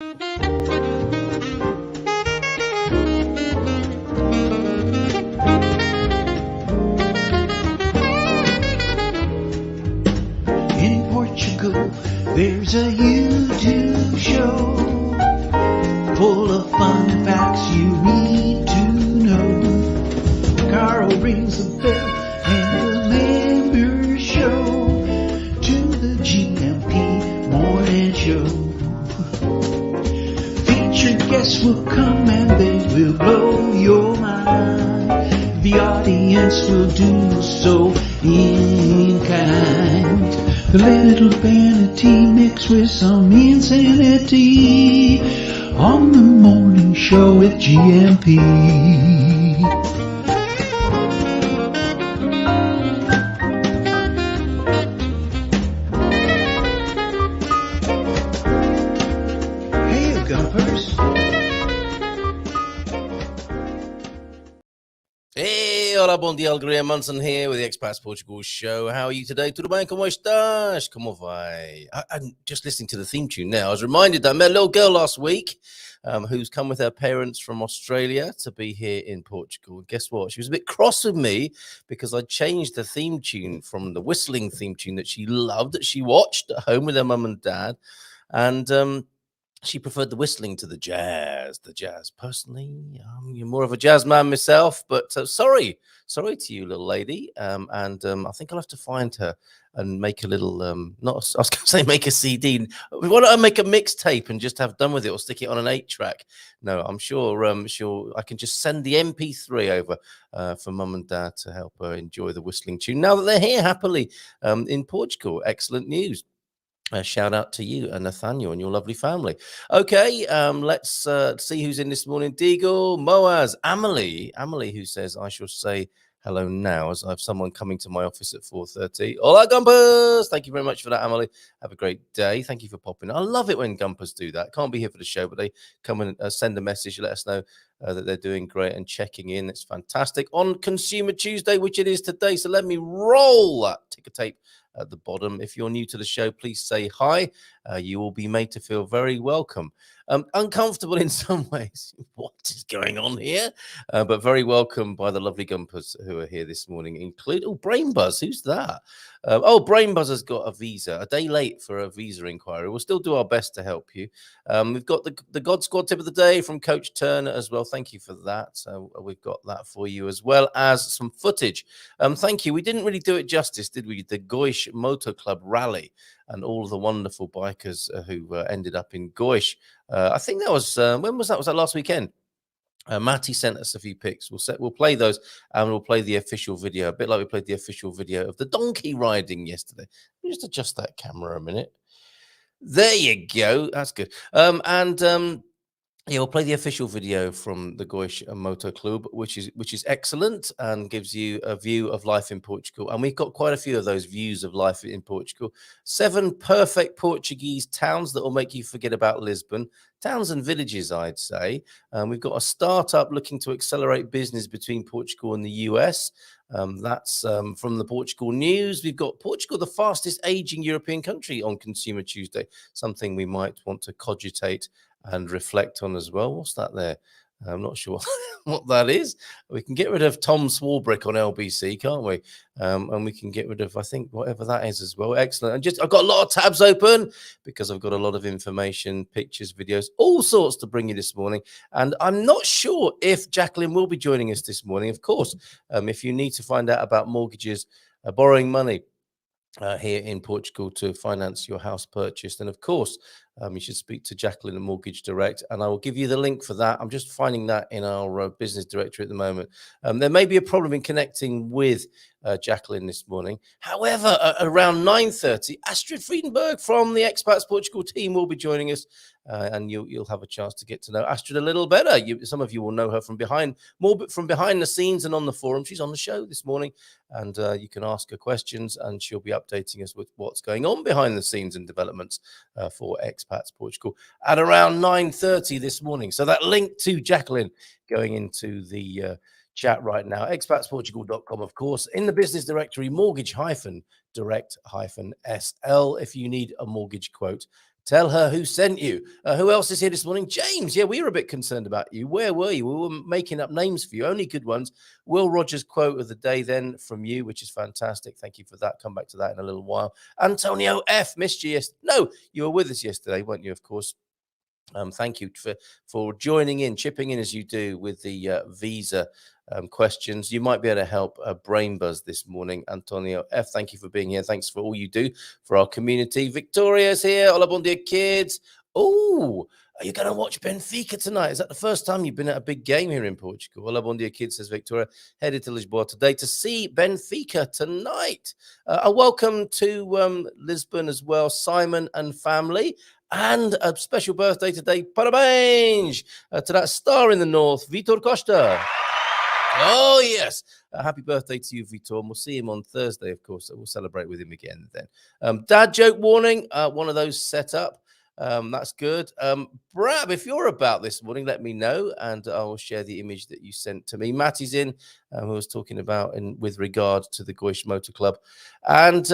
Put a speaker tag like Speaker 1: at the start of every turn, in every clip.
Speaker 1: In Portugal, there's a YouTube show full of fun facts you need to know. Carl rings the bell and the members show to the GMP morning show. Featured guests will come and they will blow your mind. The audience will do so in kind. The little vanity mixed with some insanity on the morning show with GMP. Hey, Gumpers.
Speaker 2: Hey, hola, bom dia, Algaria Munson here with the Expats Portugal show. How are you today? Tudo bem? Como estás? Como vai? I'm just listening to the theme tune now. I was reminded that I met a little girl last week who's come with her parents from Australia to be here in Portugal. And guess what? She was a bit cross with me because I changed the theme tune from the whistling theme tune that she loved, that she watched at home with her mum and dad. And she preferred the whistling to the jazz. Personally, you're more of a jazz man myself, but sorry to you, little lady. I think I'll have to find her and make a little, I was going to say make a CD. Why don't I make a mixtape and just have done with it, or stick it on an 8-track? No, I'm sure I can just send the MP3 over for mum and dad to help her enjoy the whistling tune. Now that they're here happily in Portugal, excellent news. Shout out to you and Nathaniel and your lovely family. Okay, let's see who's in this morning. Deagle, Moaz, Amelie, who says, I shall say hello now as I have someone coming to my office at 4:30. Hola, Gumpers! Thank you very much for that, Amelie. Have a great day. Thank you for popping. I love it when Gumpers do that. Can't be here for the show, but they come and send a message, let us know that they're doing great and checking in. It's fantastic. On Consumer Tuesday, which it is today, so let me roll that ticker tape at the bottom. If you're new to the show, please say hi. You will be made to feel very welcome. Uncomfortable in some ways. What is going on here? But very welcome by the lovely Gumpers who are here this morning, include Brain Buzz. Who's that? Brain Buzz has got a visa, a day late for a visa inquiry. We'll still do our best to help you. We've got the God Squad tip of the day from Coach Turner as well. Thank you for that. So we've got that for you, as well as some footage. Thank you. We didn't really do it justice, did we? The Goish Motor Club rally and all of the wonderful bikers who ended up in Goish. I think that was, when was that? Was that last weekend? Matty sent us a few pics. We'll play those, and we'll play the official video, a bit like we played the official video of the donkey riding yesterday. Let me just adjust that camera a minute. There you go. That's good. Yeah, we'll play the official video from the Goish Motor Club, which is excellent and gives you a view of life in Portugal. And we've got quite a few of those views of life in Portugal. 7 perfect Portuguese towns that will make you forget about Lisbon. Towns and villages, I'd say. We've got a startup looking to accelerate business between Portugal and the US. That's from the Portugal News. We've got Portugal, the fastest aging European country, on Consumer Tuesday, something we might want to cogitate and reflect on as well. What's that there? I'm not sure what that is. We can get rid of Tom Swarbrick on LBC, can't we? And we can get rid of, I think, whatever that is as well. Excellent. And I've got a lot of tabs open because I've got a lot of information, pictures, videos, all sorts to bring you this morning. And I'm not sure if Jacqueline will be joining us this morning. Of course, if you need to find out about mortgages, borrowing money here in Portugal to finance your house purchase, then of course you should speak to Jacqueline at Mortgage Direct, and I will give you the link for that. I'm just finding that in our business directory at the moment. There may be a problem in connecting with Jacqueline this morning. However, around 9:30, Astrid Fridenberg from the Expats Portugal team will be joining us, and you'll have a chance to get to know Astrid a little better. Some of you will know her from behind the scenes and on the forum. She's on the show this morning, and you can ask her questions, and she'll be updating us with what's going on behind the scenes and developments for Expats Portugal at around 9:30 this morning. So that link to Jacqueline going into the chat right now, expatsportugal.com, of course, in the business directory, mortgage-direct-SL. If you need a mortgage quote Tell her who sent you. Who else is here this morning? James. Yeah, we were a bit concerned about you. Where were you? We were making up names for you, only good ones. Will Rogers quote of the day then from you, which is fantastic. Thank you for that. Come back to that in a little while. Antonio F. Missed you yesterday. No, you were with us yesterday, weren't you? Of course. Thank you for joining in, chipping in as you do with the visa questions. You might be able to help Brain Buzz this morning. Antonio F., thank you for being here. Thanks for all you do for our community. Victoria's here. Hola, bon dia, kids. Oh, are you going to watch Benfica tonight? Is that the first time you've been at a big game here in Portugal? Hola, bon dia, kids, says Victoria. Headed to Lisbon today to see Benfica tonight. A welcome to Lisbon as well, Simon and family. And a special birthday today, parabéns, to that star in the north, Vitor Costa. Oh, yes. Happy birthday to you, Vitor. We'll see him on Thursday, of course. So we'll celebrate with him again then. Dad joke warning, one of those set up. That's good. Brab, if you're about this morning, let me know, and I will share the image that you sent to me. Matty's in, who was talking about with regard to the Goish Motor Club. And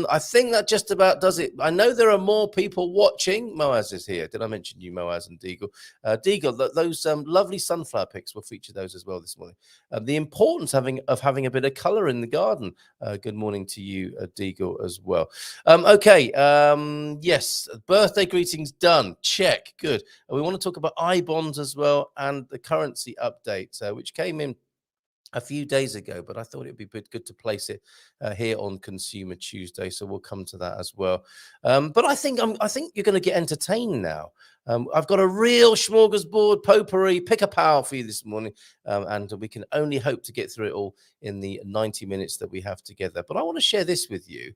Speaker 2: I think that just about does it. I know there are more people watching. Moaz is here. Did I mention you, Moaz and Deagle? Deagle, those lovely sunflower pics, we'll feature those as well this morning. The importance of having a bit of colour in the garden. Good morning to you, Deagle, as well. Okay, yes, birthday greetings done. Check, good. We want to talk about I-bonds as well and the currency update, which came in a few days ago, but I thought it'd be good to place it here on Consumer Tuesday, so we'll come to that as well. But I think you're going to get entertained now. I've got a real smorgasbord potpourri pick-a-pow for you this morning, and we can only hope to get through it all in the 90 minutes that we have together. But I want to share this with you.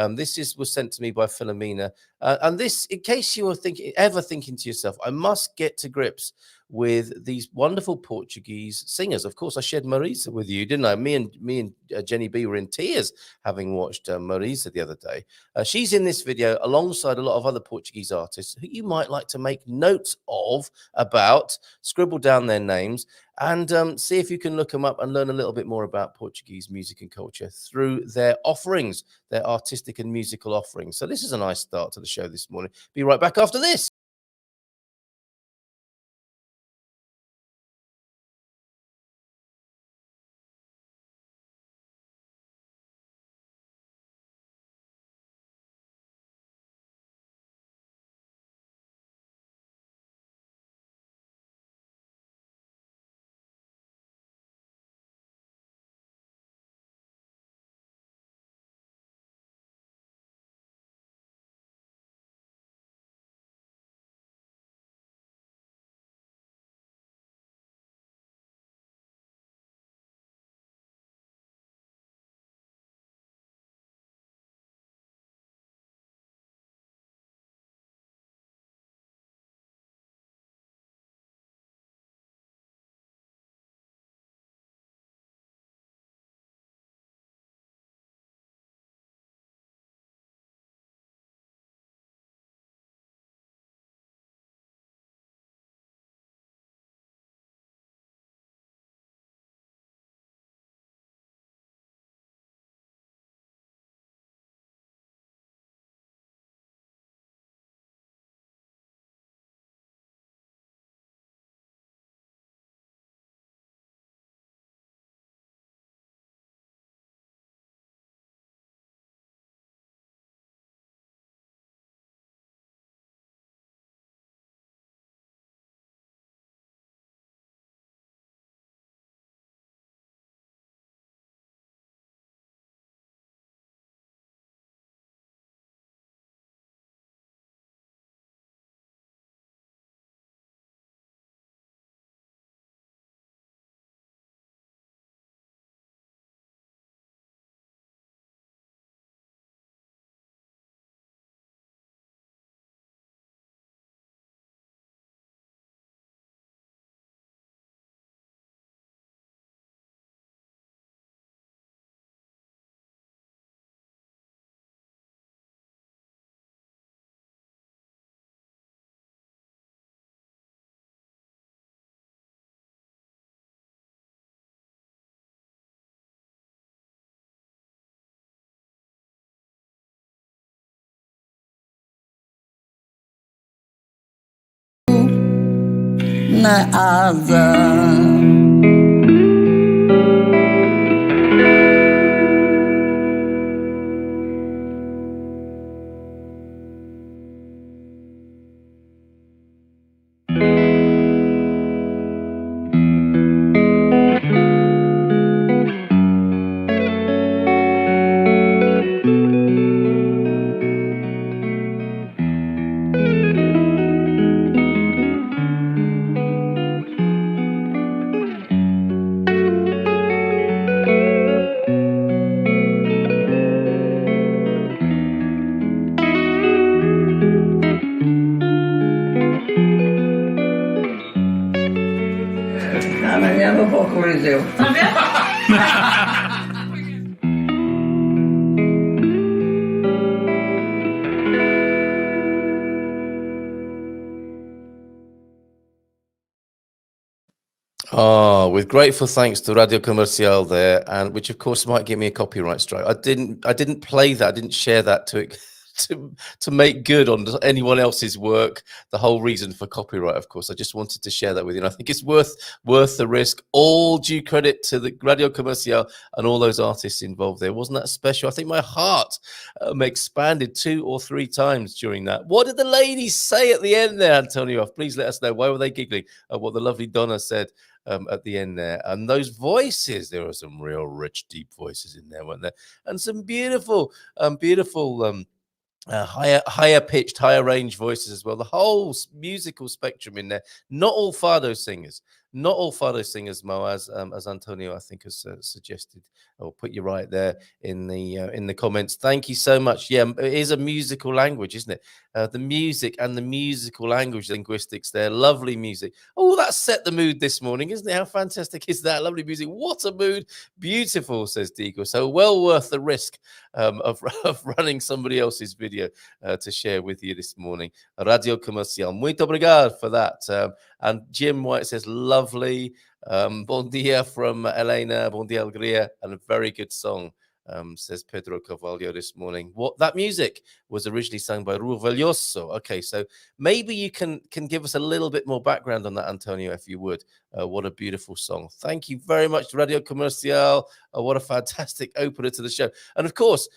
Speaker 2: This was sent to me by Philomena, and this, in case you were ever thinking to yourself, I must get to grips with these wonderful Portuguese singers. Of course, I shared Marisa with you, didn't I? Me and Jenny B were in tears having watched Marisa the other day. She's in this video alongside a lot of other Portuguese artists who you might like to make notes of, about, scribble down their names, and see if you can look them up and learn a little bit more about Portuguese music and culture through their offerings, their artistic and musical offerings. So this is a nice start to the show this morning. Be right back after this.
Speaker 3: na asa. Andiamo un po' Coliseo.
Speaker 2: Oh, with grateful thanks to Radio Comercial there, and which of course might give me a copyright strike. I didn't play that, I didn't share that to make good on anyone else's work. The whole reason for copyright, of course. I just wanted to share that with you. And I think it's worth the risk. All due credit to the Radio Comercial and all those artists involved there. Wasn't that special? I think my heart expanded 2 or 3 times during that. What did the ladies say at the end there, Antonio? Please let us know. Why were they giggling at what the lovely Donna said at the end there? And those voices, there were some real rich, deep voices in there, weren't there? And some beautiful, higher pitched, higher range voices as well. The whole musical spectrum in there. Not all fado singers, Moaz, as Antonio I think has suggested or put you right there in the comments. Thank you so much. Yeah, it is a musical language, isn't it? The music and the musical language linguistics there. Lovely music. Oh, that set the mood this morning, isn't it? How fantastic is that? Lovely music. What a mood. Beautiful, says Diego. So well worth the risk of running somebody else's video to share with you this morning. Radio Comercial. Muito obrigado for that. And Jim White says, lovely. Bon dia from Elena. Bon dia, Alegria. And a very good song, says Pedro Carvalho this morning. What that music was originally sung by Rui Velhoso. Okay, so maybe you can give us a little bit more background on that, Antonio, if you would. What a beautiful song. Thank you very much, Radio Comercial. What a fantastic opener to the show. And of course,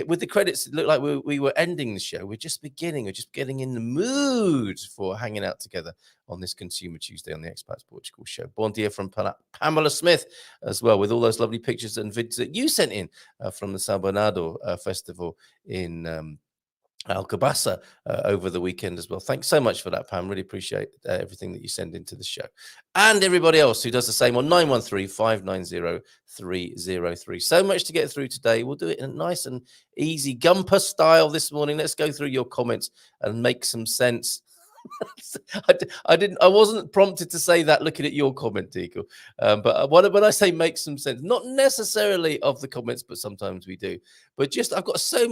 Speaker 2: with the credits, it looked like we were ending the show. We're just beginning. We're just getting in the mood for hanging out together on this Consumer Tuesday on the Expats Portugal show. Bon dia from Pamela Smith as well, with all those lovely pictures and videos that you sent in from the São Bernardo Festival in Alcobaça over the weekend as well. Thanks so much for that, Pam. Really appreciate everything that you send into the show. And everybody else who does the same on 913-590-303. So much to get through today. We'll do it in a nice and easy Gumper style this morning. Let's go through your comments and make some sense. I wasn't prompted to say that looking at your comment, Tico. But when I say make some sense, not necessarily of the comments, but sometimes we do. But just I've got so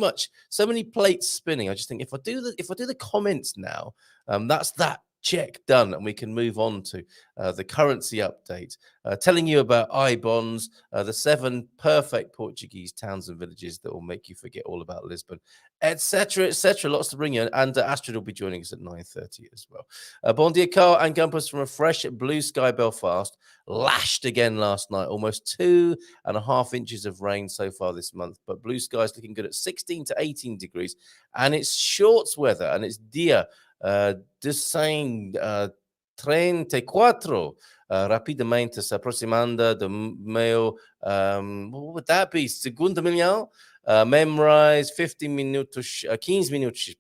Speaker 2: many plates spinning. I just think if I do the comments now, that's that. Check, done, and we can move on to the currency update, telling you about iBonds, the 7 perfect Portuguese towns and villages that will make you forget all about Lisbon, etc., etc. Lots to bring you, and Astrid will be joining us at 9:30 as well. Bon dia, Carl and Gumpers from a fresh blue sky Belfast, lashed again last night, almost 2.5 inches of rain so far this month, but blue skies looking good at 16 to 18 degrees, and it's shorts weather, and it's dia. Design 34 rapidamente se aproximando do meu what would that be? Segunda milhão, memorize 15 minutos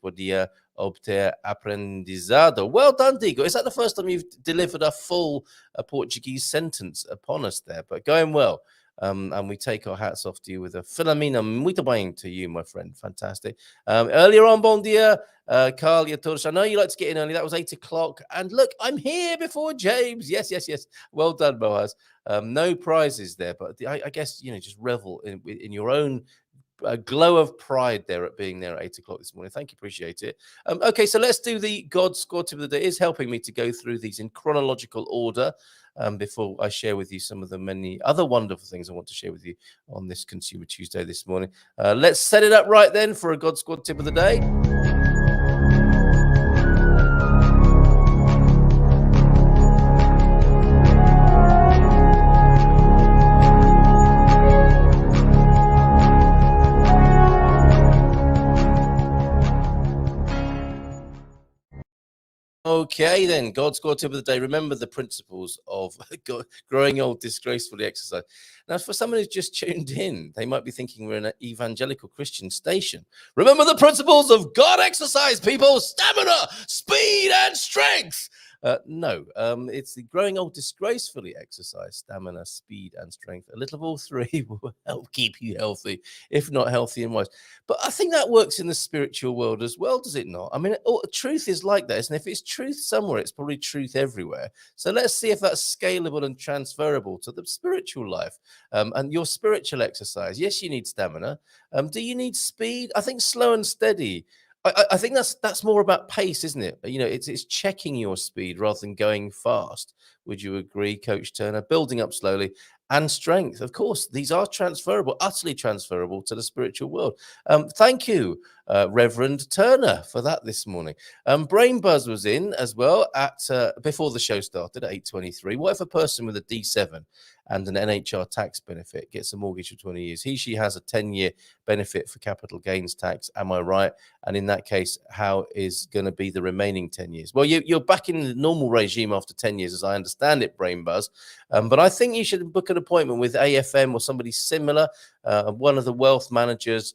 Speaker 2: por dia, obter aprendizado. Well done, Diego. Is that the first time you've delivered a full Portuguese sentence upon us there? But going well. And we take our hats off to you with a Filomena muito bem to you, my friend. Fantastic. Earlier on, bon dia, Carl Yatoris. I know you like to get in early. That was 8 o'clock. And look, I'm here before James. Yes. Well done, Boaz. No prizes there, but I guess, just revel in your own glow of pride there at being there at 8 o'clock this morning. Thank you. Appreciate it. Okay, so let's do the God Squad tip of the day. It is helping me to go through these in chronological order. Before I share with you some of the many other wonderful things I want to share with you on this Consumer Tuesday this morning. Let's set it up right then for a God Squad tip of the day. Okay, then. God's score tip of the day. Remember the principles of growing old disgracefully exercise. Now, for someone who's just tuned in, they might be thinking we're in an evangelical Christian station. Remember the principles of God exercise, people. Stamina, speed, and strength. No, it's the growing old disgracefully exercise, stamina, speed, and strength. A little of all three will help keep you healthy, if not healthy and wise. But I think that works in the spiritual world as well, does it not? I mean, truth is like that, and if it's truth somewhere, it's probably truth everywhere. So let's see if that's scalable and transferable to the spiritual life and your spiritual exercise. Yes, you need stamina. Do you need speed? I think slow and steady. I think that's more about pace, isn't it? You know, it's checking your speed rather than going fast. Would you agree, Coach Turner? Building up slowly. And strength, of course, these are transferable, utterly transferable to the spiritual world. Thank you, Reverend Turner, for that this morning. Brain Buzz was in as well at before the show started at 8:23. What if a person with a D7 and an NHR tax benefit gets a mortgage for 20 years? She has a 10-year benefit for capital gains tax. Am I right? And in that case, how is going to be the remaining 10 years? Well, you're back in the normal regime after 10 years, as I understand it, Brain Buzz. But I think you should book an appointment with AFM or somebody similar, one of the wealth managers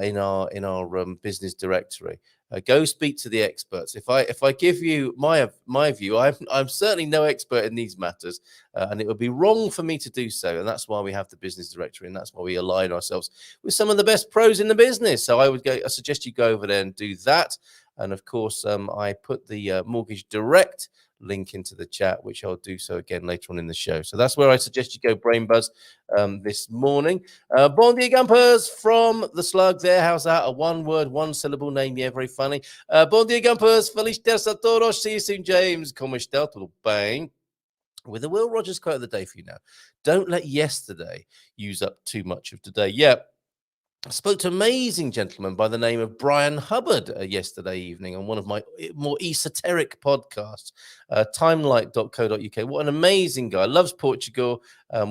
Speaker 2: in our business directory. Go speak to the experts. If I give you my view, I'm certainly no expert in these matters, and it would be wrong for me to do so. And that's why we have the business directory, and that's why we align ourselves with some of the best pros in the business. So I suggest you go over there and do that. And of course, I put the Mortgage Direct link into the chat, which I'll do so again later on in the show. So that's where I suggest you go, Brain Buzz, this morning. Bon dia, Gumpers from the Slug there. How's that? A one-word, one-syllable name. Yeah, very funny. Bon dia, Gumpers. Feliz terça a todos. See you soon, James. Como está? Tudo bem? With a Will Rogers quote of the day for you now. Don't let yesterday use up too much of today. Yeah. I spoke to an amazing gentleman by the name of Brian Hubbard yesterday evening on one of my more esoteric podcasts, timelight.co.uk. What an amazing guy. Loves Portugal. I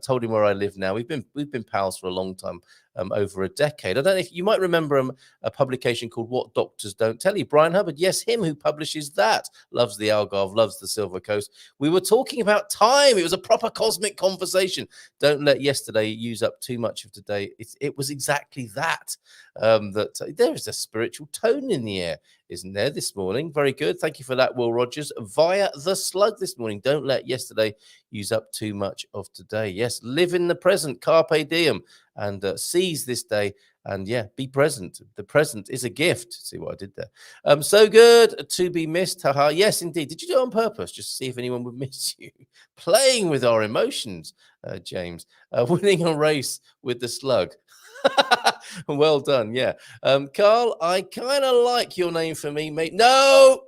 Speaker 2: told him where I live now. We've been pals for a long time, over a decade. I don't know if you might remember a publication called What Doctors Don't Tell You. Brian Hubbard, yes, him who publishes that. Loves the Algarve, loves the Silver Coast. We were talking about time. It was a proper cosmic conversation. Don't let yesterday use up too much of today. It was exactly that. That there is a spiritual tone in the air, isn't there, this morning? Very good. Thank you for that, Will Rogers, via the Slug this morning. Don't let yesterday use up too much of today. Yes, live in the present, carpe diem, and seize this day. And yeah, be present. The present is a gift. See what I did there? So good to be missed. Haha. Yes, indeed. Did you do it on purpose? Just to see if anyone would miss you. Playing with our emotions, James. Winning a race with the Slug. Well done. Yeah. Carl, I kind of like your name for me, mate. No.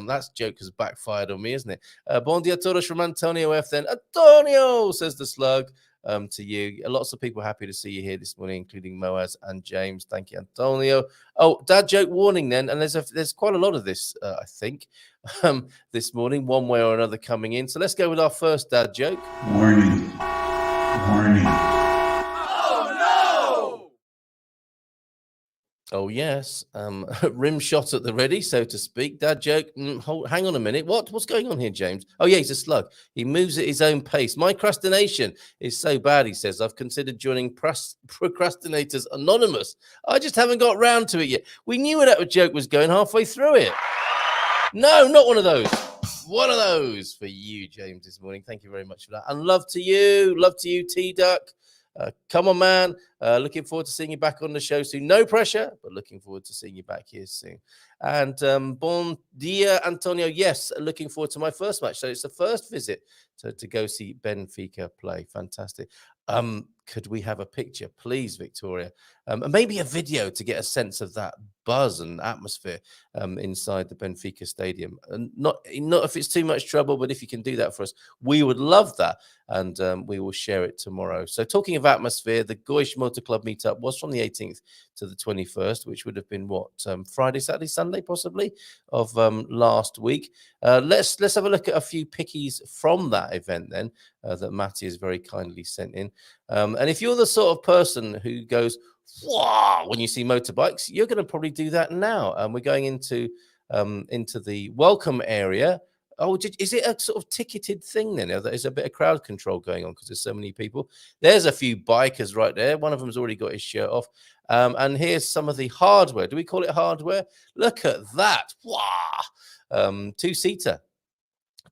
Speaker 2: That's joke has backfired on me, isn't it? Bon dia todos from Antonio F. Then Antonio, says the Slug. To you. Lots of people happy to see you here this morning, including Moaz and James. Thank you, Antonio. Oh, dad joke warning then. And there's quite a lot of this, I think, this morning, one way or another coming in. So let's go with our first dad joke.
Speaker 1: Warning.
Speaker 2: Oh, yes. Rim shot at the ready, so to speak. Dad joke. Hang on a minute. What's going on here, James? Oh, yeah, he's a slug. He moves at his own pace. My procrastination is so bad, he says. I've considered joining Procrastinators Anonymous. I just haven't got round to it yet. We knew where that joke was going halfway through it. No, not one of those. One of those for you, James, this morning. Thank you very much for that. And love to you, T-Duck. Come on, man. Looking forward to seeing you back on the show soon. No pressure, but looking forward to seeing you back here soon. And bon dia, Antonio. Yes, looking forward to my first match. So it's the first visit to go see Benfica play. Fantastic. Could we have a picture, please, Victoria? And maybe a video to get a sense of that buzz and atmosphere inside the Benfica stadium. And not if it's too much trouble, but if you can do that for us, we would love that. And we will share it tomorrow. So talking of atmosphere, the Goish Motor Club meetup was from the 18th to the 21st, which would have been Friday, Saturday, Sunday, possibly of last week. Let's have a look at a few pickies from that event then that Matty has very kindly sent in. And if you're the sort of person who goes wow, when you see motorbikes, you're going to probably do that now. And we're going into the welcome area. Oh, is it a sort of ticketed thing then? Is a bit of crowd control going on because there's so many people? There's a few bikers right there. One of them's already got his shirt off. And here's some of the hardware. Do we call it hardware? Look at that. Wow. Two-seater.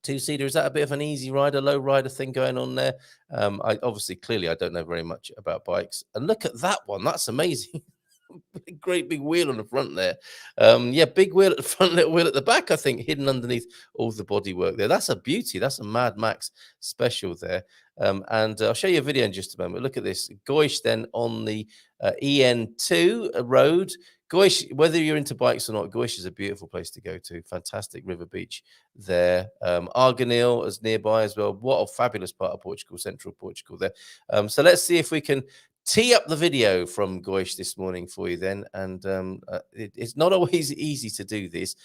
Speaker 2: Two-seater, is that a bit of an easy rider, low rider thing going on there? Clearly, I don't know very much about bikes. And look at that one. That's amazing. Great big wheel on the front there. Big wheel at the front, little wheel at the back, I think, hidden underneath all the bodywork there. That's a beauty. That's a Mad Max special there. And I'll show you a video in just a moment. Look at this. Goish then on the EN2 road. Goish, whether you're into bikes or not, Goish is a beautiful place to go to. Fantastic river beach there. Arganil is nearby as well. What a fabulous part of Portugal, central Portugal there. So let's see if we can tee up the video from Goish this morning for you then. And it's not always easy to do this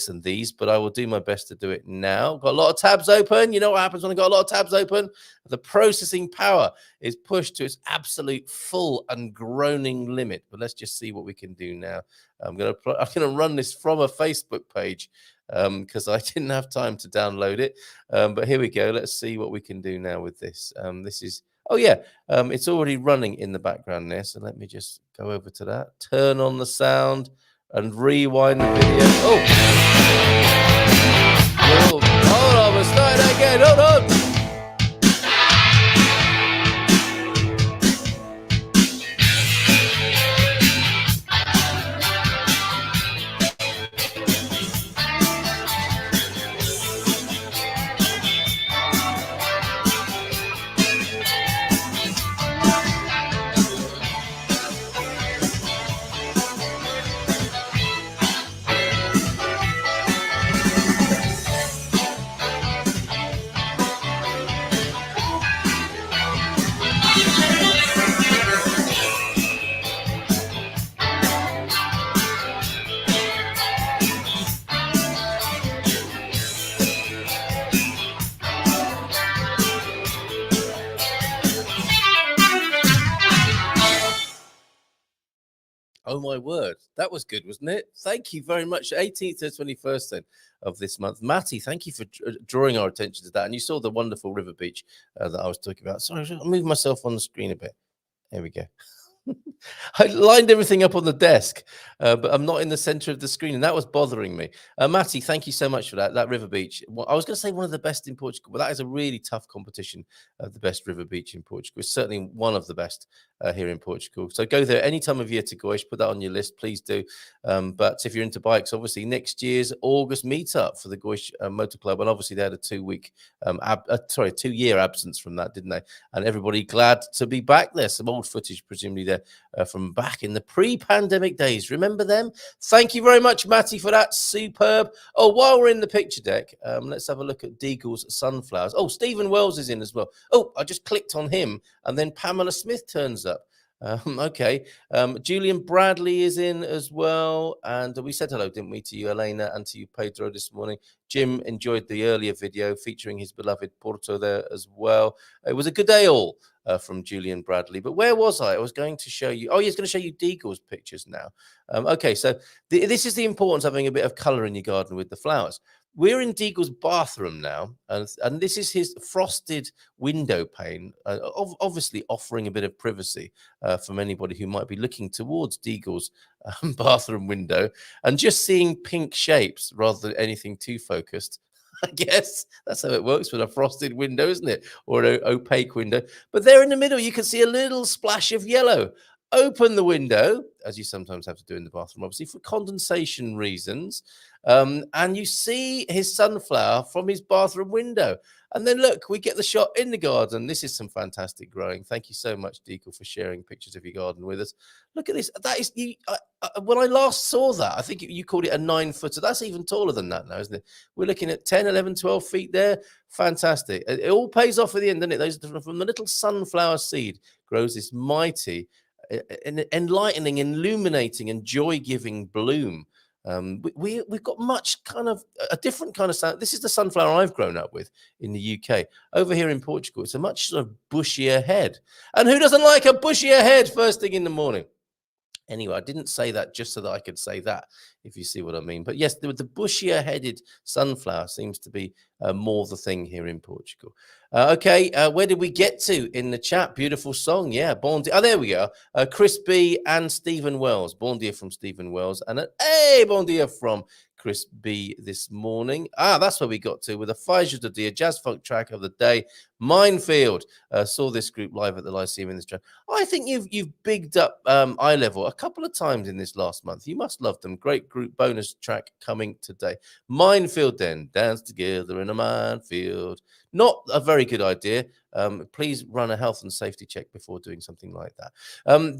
Speaker 2: and these, but I will do my best to do it now. Got a lot of tabs open. You know what happens when I got a lot of tabs open? The processing power is pushed to its absolute full and groaning limit. But let's just see what we can do now. I'm gonna run this from a Facebook page because I didn't have time to download it. But here we go. Let's see what we can do now with this. This is it's already running in the background there. So let me just go over to that. Turn on the sound and rewind the video. Hold on, we'll start again. Hold on. Oh my word, that was good, wasn't it? Thank you very much. 18th to 21st then of this month. Matty, thank you for drawing our attention to that. And you saw the wonderful river beach that I was talking about. Sorry, I'll move myself on the screen a bit. There we go. I lined everything up on the desk, but I'm not in the center of the screen, and that was bothering me. Matty, thank you so much for that river beach. Well, I was going to say one of the best in Portugal, but that is a really tough competition of the best river beach in Portugal. It's certainly one of the best here in Portugal. So go there any time of year to Goiás. Put that on your list, please do. But if you're into bikes, obviously next year's August meetup for the Goiás Motor Club, and obviously they had a 2-year absence from that, didn't they? And everybody glad to be back there. Some old footage, presumably there from back in the pre-pandemic days. Remember them? Thank you very much, Matty, for that. Superb. Oh, while we're in the picture deck, let's have a look at Deagle's sunflowers. Oh, Stephen Wells is in as well. Oh, I just clicked on him, and then Pamela Smith turns up. Okay. Julian Bradley is in as well. And we said hello, didn't we, to you, Elena, and to you, Pedro, this morning. Jim enjoyed the earlier video featuring his beloved Porto there as well. It was a good day all from Julian Bradley. But where was I? I was going to show you. Oh, he's going to show you Deagle's pictures now. Okay, so this is the importance of having a bit of colour in your garden with the flowers. We're in Deagle's bathroom now, and this is his frosted window pane, obviously offering a bit of privacy from anybody who might be looking towards Deagle's bathroom window and just seeing pink shapes rather than anything too focused. I guess that's how it works with a frosted window, isn't it? Or an opaque window. But there in the middle, you can see a little splash of yellow. Open the window, as you sometimes have to do in the bathroom, obviously, for condensation reasons. And you see his sunflower from his bathroom window. And then look, we get the shot in the garden. This is some fantastic growing. Thank you so much, Deagle, for sharing pictures of your garden with us. Look at this. That is when I last saw that, I think you called it a 9-footer. That's even taller than that now, isn't it? We're looking at 10, 11, 12 feet there. Fantastic. It all pays off at the end, doesn't it? Those from the little sunflower seed grows this mighty, enlightening, illuminating, and joy-giving bloom. We've got much kind of a different kind of sound. This is the sunflower I've grown up with in the UK. Over here in Portugal, it's a much sort of bushier head. And who doesn't like a bushier head first thing in the morning? Anyway, I didn't say that just so that I could say that, if you see what I mean. But yes, the bushier-headed sunflower seems to be more the thing here in Portugal. Okay, where did we get to in the chat? Beautiful song, yeah. Bon dia. Oh, there we go. Chris B and Stephen Wells. Bon dia from Stephen Wells. And hey, bon dia from Chris B this morning. That's where we got to with a Faiza de Dia jazz funk track of the day. Minefield. Saw this group live at the Lyceum in this track. I think you've bigged up Eye Level a couple of times in this last month. You must love them. Great group bonus track coming today. Minefield then. Dance together in a minefield. Not a very good idea. Please run a health and safety check before doing something like that.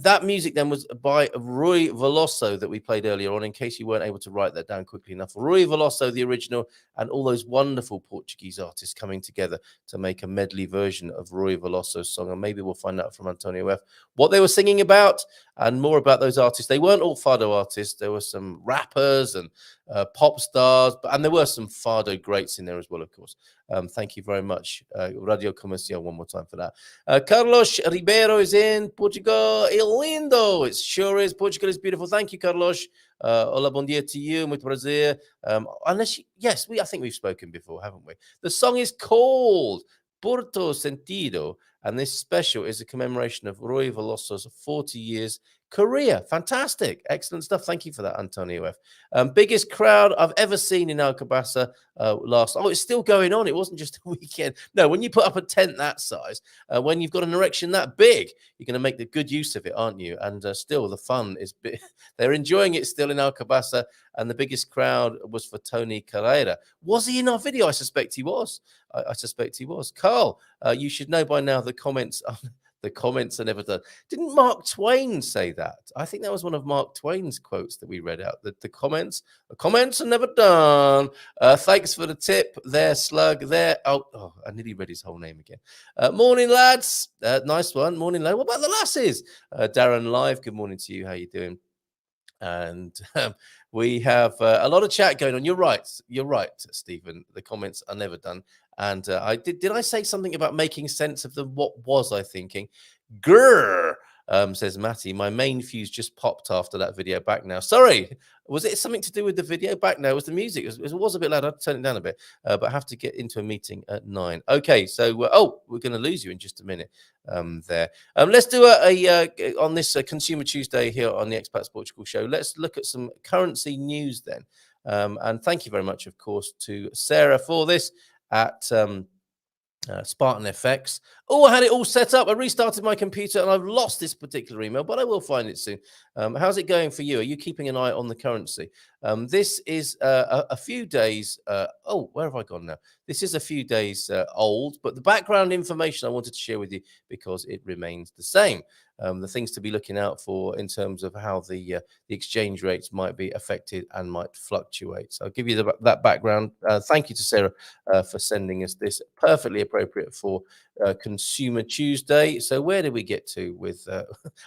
Speaker 2: That music then was by Rui Veloso that we played earlier on, in case you weren't able to write that down quickly enough. Rui Veloso, the original, and all those wonderful Portuguese artists coming together to make a medley version of Rui Veloso's song. And maybe we'll find out from Antonio F. what they were singing about and more about those artists. They weren't all fado artists. There were some rappers and pop stars, and there were some fado greats in there as well, of course. Thank you very much, Radio Comercial, one more time for that. Carlos Ribeiro is in Portugal. Lindo, it sure is. Portugal is beautiful. Thank you, Carlos. Hola, bon dia to you. Muito prazer. I think we've spoken before, haven't we? The song is called Porto Sentido, and this special is a commemoration of Rui Veloso's 40 years career. Fantastic. Excellent stuff. Thank you for that, Antonio F. Biggest crowd I've ever seen in Alcobaça it's still going on. It wasn't just a weekend. No, when you put up a tent that size, when you've got an erection that big, you're going to make the good use of it, aren't you? And still, the fun is big. They're enjoying it still in Alcobaça, and the biggest crowd was for Tony Carreira. Was he in our video? I suspect he was. I suspect he was. Carl, you should know by now the comments are never done. Didn't Mark Twain say that? I think that was one of Mark Twain's quotes that we read out. That the comments are never done. Thanks for the tip there, Slug. There. Oh, I nearly read his whole name again. Morning, lads. Nice one. Morning, lad. What about the lasses? Darren Live. Good morning to you. How you doing? And we have a lot of chat going on. You're right, Stephen. The comments are never done. And did I say something about making sense of them? What was I thinking? Grrr, says Matty. My main fuse just popped after that video. Back now. Sorry, was it something to do with the video? Back now. It was the music. It was a bit loud. I'd turn it down a bit, but I have to get into a meeting at 9. Okay, so we're going to lose you in just a minute. There. Let's do on this Consumer Tuesday here on the Expats Portugal show. Let's look at some currency news then. And thank you very much, of course, to Sarah for this at Spartan FX. Oh, I had it all set up. I restarted my computer and I've lost this particular email, but I will find it soon. How's it going for you? Are you keeping an eye on the currency? This is a few days. Where have I gone now? This is a few days old, but the background information I wanted to share with you because it remains the same. The things to be looking out for in terms of how the exchange rates might be affected and might fluctuate. So I'll give you that background. Thank you to Sarah for sending us this. Perfectly appropriate for Consumer Tuesday. So where did we get to with?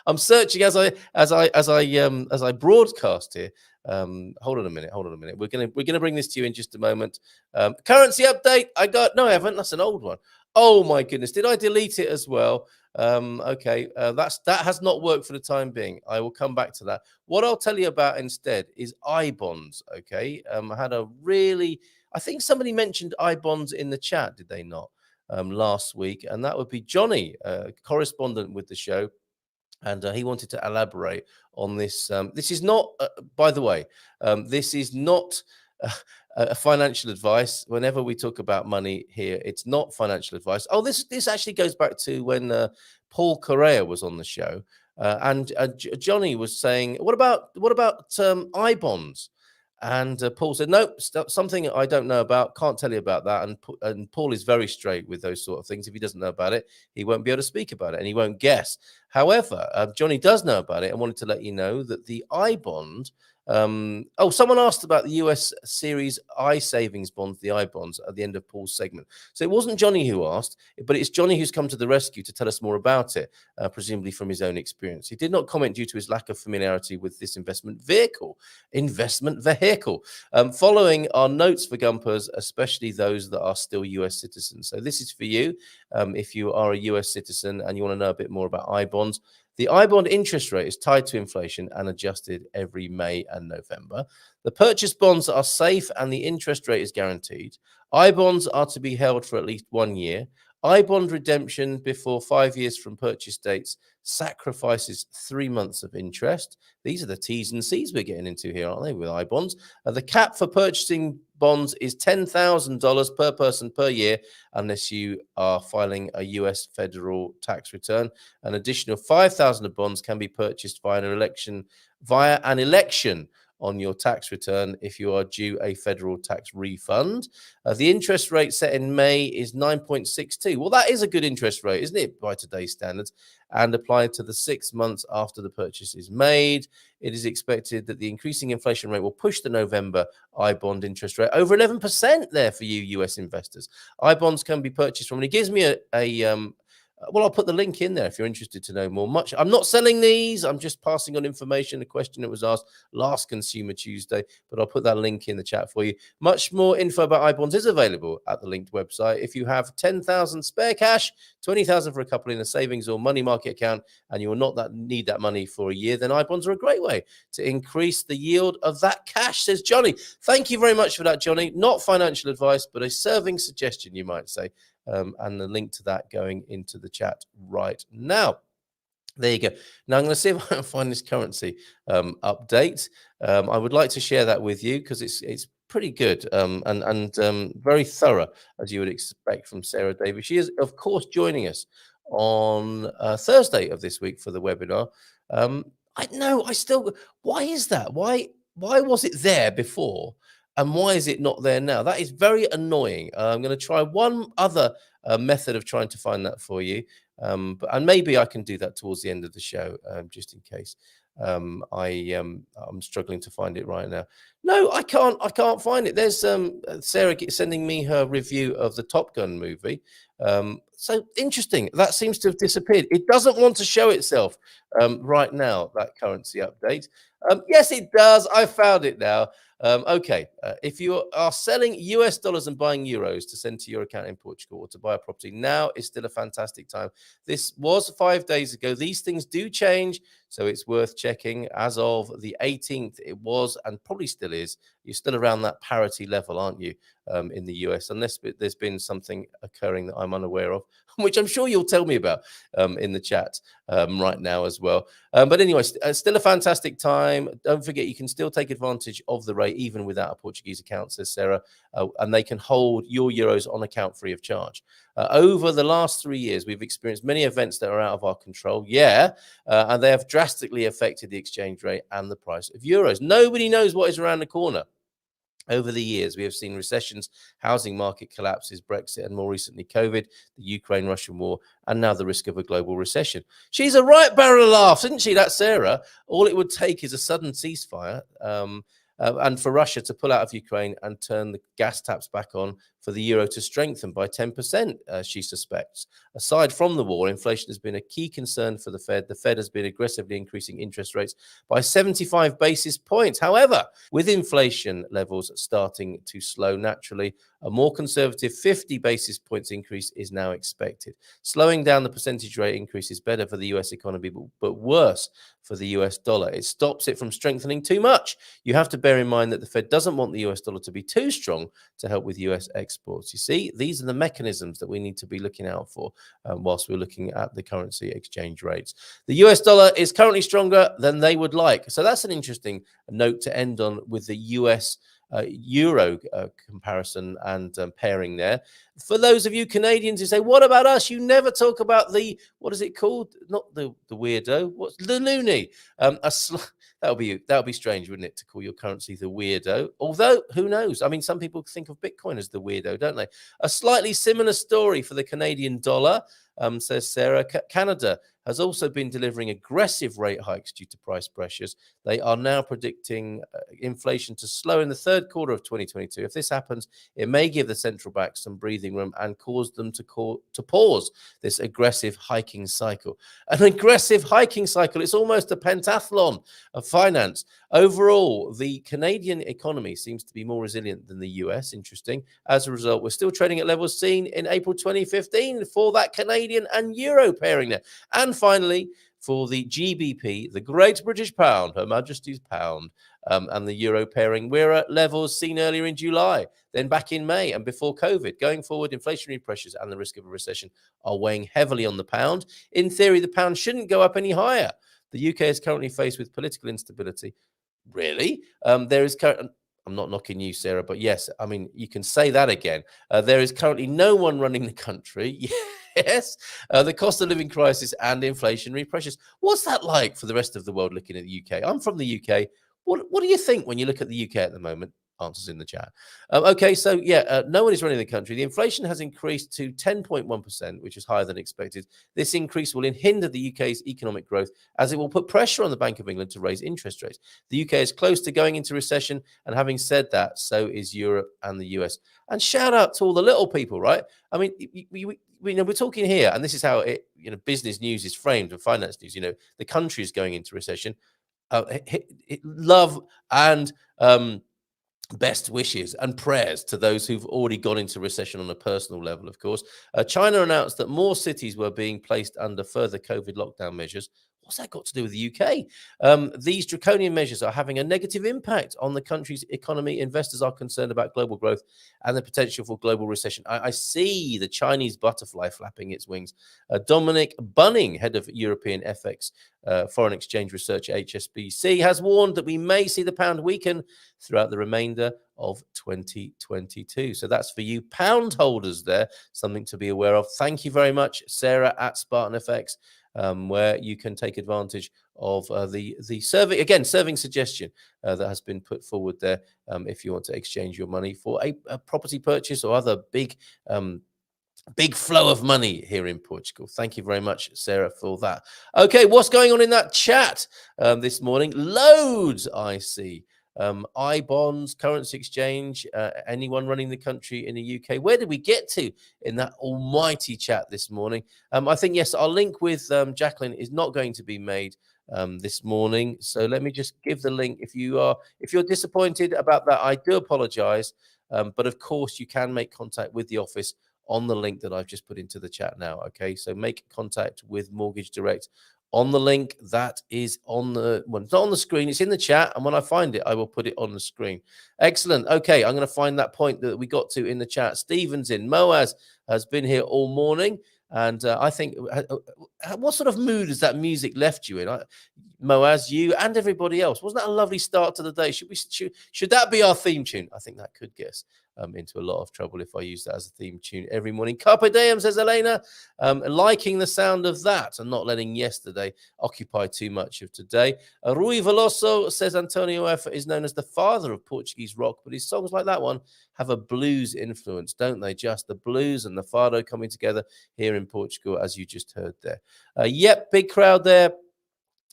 Speaker 2: I'm searching as I broadcast here. Hold on a minute. We're gonna bring this to you in just a moment. Currency update. No, I haven't. That's an old one. Oh my goodness! Did I delete it as well? Okay, that has not worked for the time being. I will come back to that. What I'll tell you about instead is I-bonds. Okay, I think somebody mentioned I-bonds in the chat, did they not? Last week, and that would be Johnny, correspondent with the show, and he wanted to elaborate on this. This is not, by the way, this is not a financial advice. Whenever we talk about money here, it's not financial advice. Oh, this actually goes back to when Paul Correa was on the show, and Johnny was saying, "What about I-bonds?" And Paul said, "No, something I don't know about. Can't tell you about that." And Paul is very straight with those sort of things. If he doesn't know about it, he won't be able to speak about it, and he won't guess. However, Johnny does know about it and wanted to let you know that the I-bond. Someone asked about the US series I savings bonds, the I bonds, at the end of Paul's segment. So it wasn't Johnny who asked, but it's Johnny who's come to the rescue to tell us more about it, presumably from his own experience. He did not comment due to his lack of familiarity with this investment vehicle. Following our notes for Gumpers, especially those that are still US citizens. So this is for you if you are a US citizen and you want to know a bit more about I bonds. The I-bond interest rate is tied to inflation and adjusted every May and November. The purchase bonds are safe and the interest rate is guaranteed. I-bonds are to be held for at least 1 year. I-bond redemption before 5 years from purchase dates sacrifices 3 months of interest. These are the T's and C's we're getting into here, aren't they, with I-bonds? The cap for purchasing bonds is $10,000 per person per year, unless you are filing a US federal tax return. An additional 5,000 of bonds can be purchased via an election on your tax return if you are due a federal tax refund. The interest rate set in May is 9.62. Well, that is a good interest rate, isn't it, by today's standards, and applied to the 6 months after the purchase is made. It is expected that the increasing inflation rate will push the November I-bond interest rate over 11% there for you US investors. I-bonds can be purchased from, and it gives me well, I'll put the link in there if you're interested to know more. I'm not selling these. I'm just passing on information, a question that was asked last Consumer Tuesday, but I'll put that link in the chat for you. Much more info about I-bonds is available at the linked website. If you have 10,000 spare cash, 20,000 for a couple in a savings or money market account, and you will not need that money for a year, then I-bonds are a great way to increase the yield of that cash, says Johnny. Thank you very much for that, Johnny. Not financial advice, but a serving suggestion, you might say. And the link to that going into the chat right now. There you go. Now I'm going to see if I can find this currency update. I would like to share that with you because it's pretty good and very thorough, as you would expect from Sarah Davies. She is, of course, joining us on Thursday of this week for the webinar. Why is that? Why was it there before? And why is it not there now? That is very annoying. I'm going to try one other method of trying to find that for you. And maybe I can do that towards the end of the show, just in case. I'm struggling to find it right now. No, I can't find it. There's Sarah sending me her review of the Top Gun movie. So interesting. That seems to have disappeared. It doesn't want to show itself right now, that currency update. Yes, it does. I found it now. Okay, if you are selling US dollars and buying euros to send to your account in Portugal or to buy a property, now is still a fantastic time. This was 5 days ago. These things do change, so it's worth checking. As of the 18th, it was and probably still is. You're still around that parity level, aren't you, in the US, unless there's been something occurring that I'm unaware of, which I'm sure you'll tell me about in the chat right now as well. But anyway, still a fantastic time. Don't forget, you can still take advantage of the rate even without a Portuguese account, says Sarah, and they can hold your euros on account free of charge. Over the last 3 years, we've experienced many events that are out of our control. And they have drastically affected the exchange rate and the price of euros. Nobody knows what is around the corner. Over the years, we have seen recessions, housing market collapses, Brexit, and more recently COVID, the Ukraine-Russian war, and now the risk of a global recession. She's a right barrel of laughs, isn't she, that Sarah? All it would take is a sudden ceasefire and for Russia to pull out of Ukraine and turn the gas taps back on for the euro to strengthen by 10%, she suspects. Aside from the war, inflation has been a key concern for the Fed. The Fed has been aggressively increasing interest rates by 75 basis points. However, with inflation levels starting to slow naturally, a more conservative 50 basis points increase is now expected. Slowing down the percentage rate increase is better for the US economy, but worse for the US dollar. It stops it from strengthening too much. You have to bear in mind that the Fed doesn't want the US dollar to be too strong to help with US exports. You see, these are the mechanisms that we need to be looking out for whilst we're looking at the currency exchange rates. The US dollar is currently stronger than they would like. So that's an interesting note to end on with the US euro comparison and pairing there. For those of you Canadians who say, what about us? You never talk about the, what is it called? Not the weirdo. What's the loony? That would be strange, wouldn't it, to call your currency the weirdo? Although, who knows? I mean, some people think of Bitcoin as the weirdo, don't they? A slightly similar story for the Canadian dollar, says Sarah. Canada has also been delivering aggressive rate hikes due to price pressures. They are now predicting inflation to slow in the third quarter of 2022. If this happens, it may give the central bank some breathing room and cause them to pause this aggressive hiking cycle. An aggressive hiking cycle, it's almost a pentathlon of finance. Overall, the Canadian economy seems to be more resilient than the US. Interesting. As a result, we're still trading at levels seen in April 2015 for that Canadian and euro pairing there. And finally, for the GBP, the Great British Pound, Her Majesty's Pound, and the euro pairing. We're at levels seen earlier in July, then back in May and before COVID. Going forward, inflationary pressures and the risk of a recession are weighing heavily on the pound. In theory, the pound shouldn't go up any higher. The UK is currently faced with political instability. Really? There is I'm not knocking you, Sarah, but yes, I mean, you can say that again. There is currently no one running the country. Yes, the cost of living crisis and inflationary pressures. What's that like for the rest of the world looking at the UK? I'm from the UK. What do you think when you look at the UK at the moment? Answers in the chat. Okay, so yeah, no one is running the country. The inflation has increased to 10.1%, which is higher than expected. This increase will hinder the UK's economic growth as it will put pressure on the Bank of England to raise interest rates. The UK is close to going into recession, and having said that, so is Europe and the US. And shout out to all the little people, right? I mean, we're talking here, and this is how business news is framed and finance news. The country is going into recession. Love and best wishes and prayers to those who've already gone into recession on a personal level, of course. China announced that more cities were being placed under further COVID lockdown measures. What's that got to do with the UK? These draconian measures are having a negative impact on the country's economy. Investors are concerned about global growth and the potential for global recession. I see the Chinese butterfly flapping its wings. Dominic Bunning, head of European FX foreign exchange research at HSBC, has warned that we may see the pound weaken throughout the remainder of 2022. So that's for you pound holders there, something to be aware of. Thank you very much, Sarah at Spartan FX. Where you can take advantage of the serving suggestion that has been put forward there if you want to exchange your money for a property purchase or other big flow of money here in Portugal. Thank you very much, Sarah, for that. Okay, what's going on in that chat this morning? Loads, I see. I-bonds, currency exchange, anyone running the country in the UK. Where did we get to in that almighty chat this morning? I think, yes, our link with Jacqueline is not going to be made this morning. So let me just give the link. If you're disappointed about that, I do apologize. But of course, you can make contact with the office on the link that I've just put into the chat now. Okay, so make contact with Mortgage Direct on the link that is on the, well, it's not on the screen, it's in the chat. And when I find it, I will put it on the screen. Excellent. Okay, I'm going to find that point that we got to in the chat. Stephen's in. Moaz has been here all morning. And I think, what sort of mood has that music left you in? Moaz, you and everybody else. Wasn't that a lovely start to the day? Should that be our theme tune? I think that could get us into a lot of trouble if I use that as a theme tune every morning. Carpe diem, says Elena. Liking the sound of that and not letting yesterday occupy too much of today. Rui Veloso says Antonio F is known as the father of Portuguese rock, but his songs like that one have a blues influence, don't they? Just the blues and the fado coming together here in Portugal, as you just heard there. Yep, big crowd there.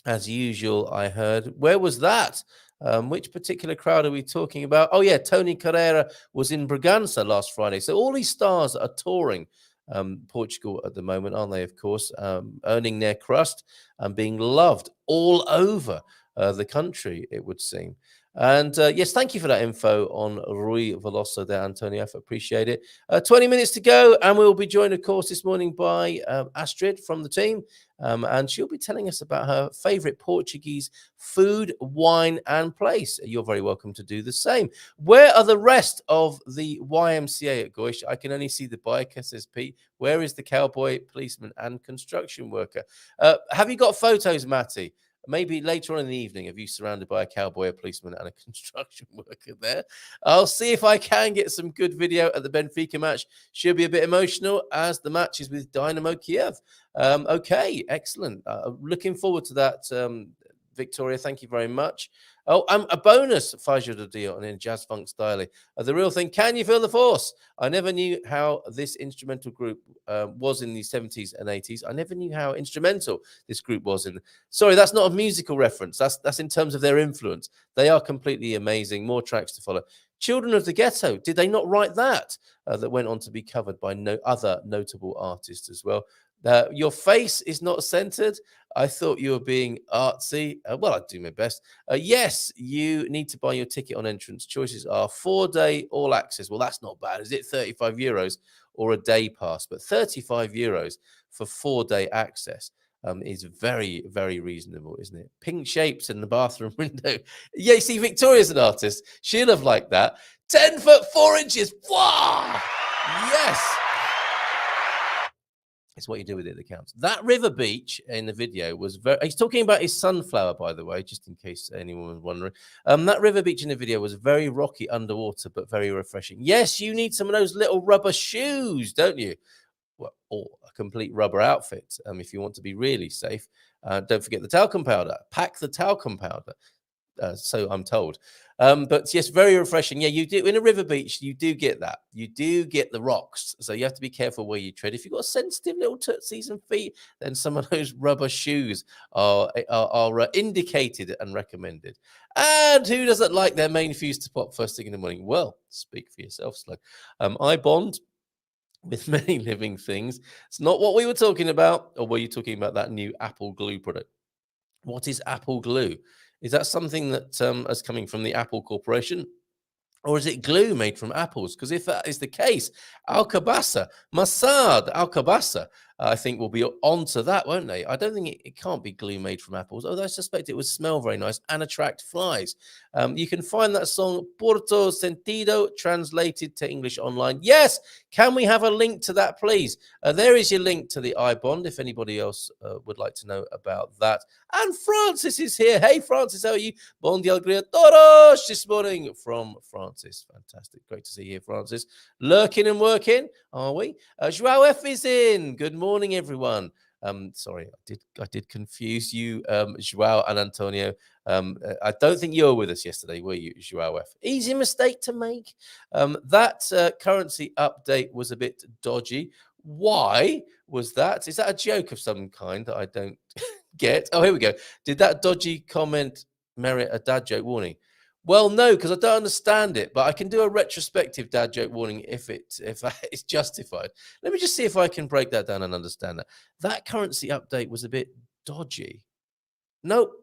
Speaker 2: As usual, I heard. Where was that? Which particular crowd are we talking about? Oh, yeah, Tony Carrera was in Bragança last Friday. So all these stars are touring Portugal at the moment, aren't they, of course, earning their crust and being loved all over the country, it would seem. And yes, thank you for that info on Rui Veloso there, Antonio. I appreciate it. 20 minutes to go, and we'll be joined, of course, this morning by Astrid from the team. And she'll be telling us about her favorite Portuguese food, wine, and place. You're very welcome to do the same. Where are the rest of the YMCA at Goish? I can only see the biker, says Pete. Where is the cowboy, policeman, and construction worker? Have you got photos, Matty? Maybe later on in the evening, if you surrounded by a cowboy, a policeman, and a construction worker there. I'll see if I can get some good video at the Benfica match. Should be a bit emotional as the match is with Dynamo Kiev. Okay, excellent. Looking forward to that, Victoria. Thank you very much. Oh, a bonus, Fajr de Dion in jazz funk style. The real thing, can you feel the force? I never knew how this instrumental group was in the 70s and 80s. I never knew how instrumental this group was in. Sorry, that's not a musical reference. That's in terms of their influence. They are completely amazing. More tracks to follow. Children of the Ghetto, did they not write that? That went on to be covered by other notable artists as well. Your face is not centered. I thought you were being artsy. Well, I do my best. Yes, you need to buy your ticket on entrance. Choices are 4-day all access. Well, that's not bad, is it? €35 or a day pass, but €35 for 4-day access. is very, very reasonable, isn't it? Pink shapes in the bathroom window. Yeah, you see, Victoria's an artist. She'll have liked that. 10 foot 4 inches. Wow! Yes! It's what you do with it that counts. That river beach in the video was very... He's talking about his sunflower, by the way, just in case anyone was wondering. That river beach in the video was very rocky underwater, but very refreshing. Yes, you need some of those little rubber shoes, don't you? Well, or a complete rubber outfit if you want to be really safe. Don't forget the talcum powder. Pack the talcum powder. So I'm told. But yes, very refreshing. Yeah, you do in a river beach, you do get that. You do get the rocks. So you have to be careful where you tread. If you've got sensitive little tootsies and feet, then some of those rubber shoes are indicated and recommended. And who doesn't like their main fuse to pop first thing in the morning? Well, speak for yourself, Slug. I bond with many living things. It's not what we were talking about. Or were you talking about that new Apple glue product? What is Apple glue? Is that something that is coming from the Apple Corporation? Or is it glue made from apples? Because if that is the case, Alcabasa, Masad, Alcabasa, I think will be onto that, won't they? I don't think it can't be glue made from apples, although I suspect it would smell very nice and attract flies. You can find that song, Porto Sentido, translated to English online. Yes, can we have a link to that, please? There is your link to the iBond, if anybody else would like to know about that. And Francis is here. Hey, Francis, how are you? Bon dia, todos this morning from Francis. Fantastic. Great to see you here, Francis. Lurking and working, are we? Joao F is in. Good morning, everyone. Sorry, I did confuse you, Joao and Antonio. I don't think you were with us yesterday, were you, Joao F? Easy mistake to make. That currency update was a bit dodgy. Why was that? Is that a joke of some kind that I don't get? Oh, here we go. Did that dodgy comment merit a dad joke warning? Well, no, because I don't understand it, but I can do a retrospective dad joke warning if it's justified. Let me just see if I can break that down and understand that. That currency update was a bit dodgy. Nope,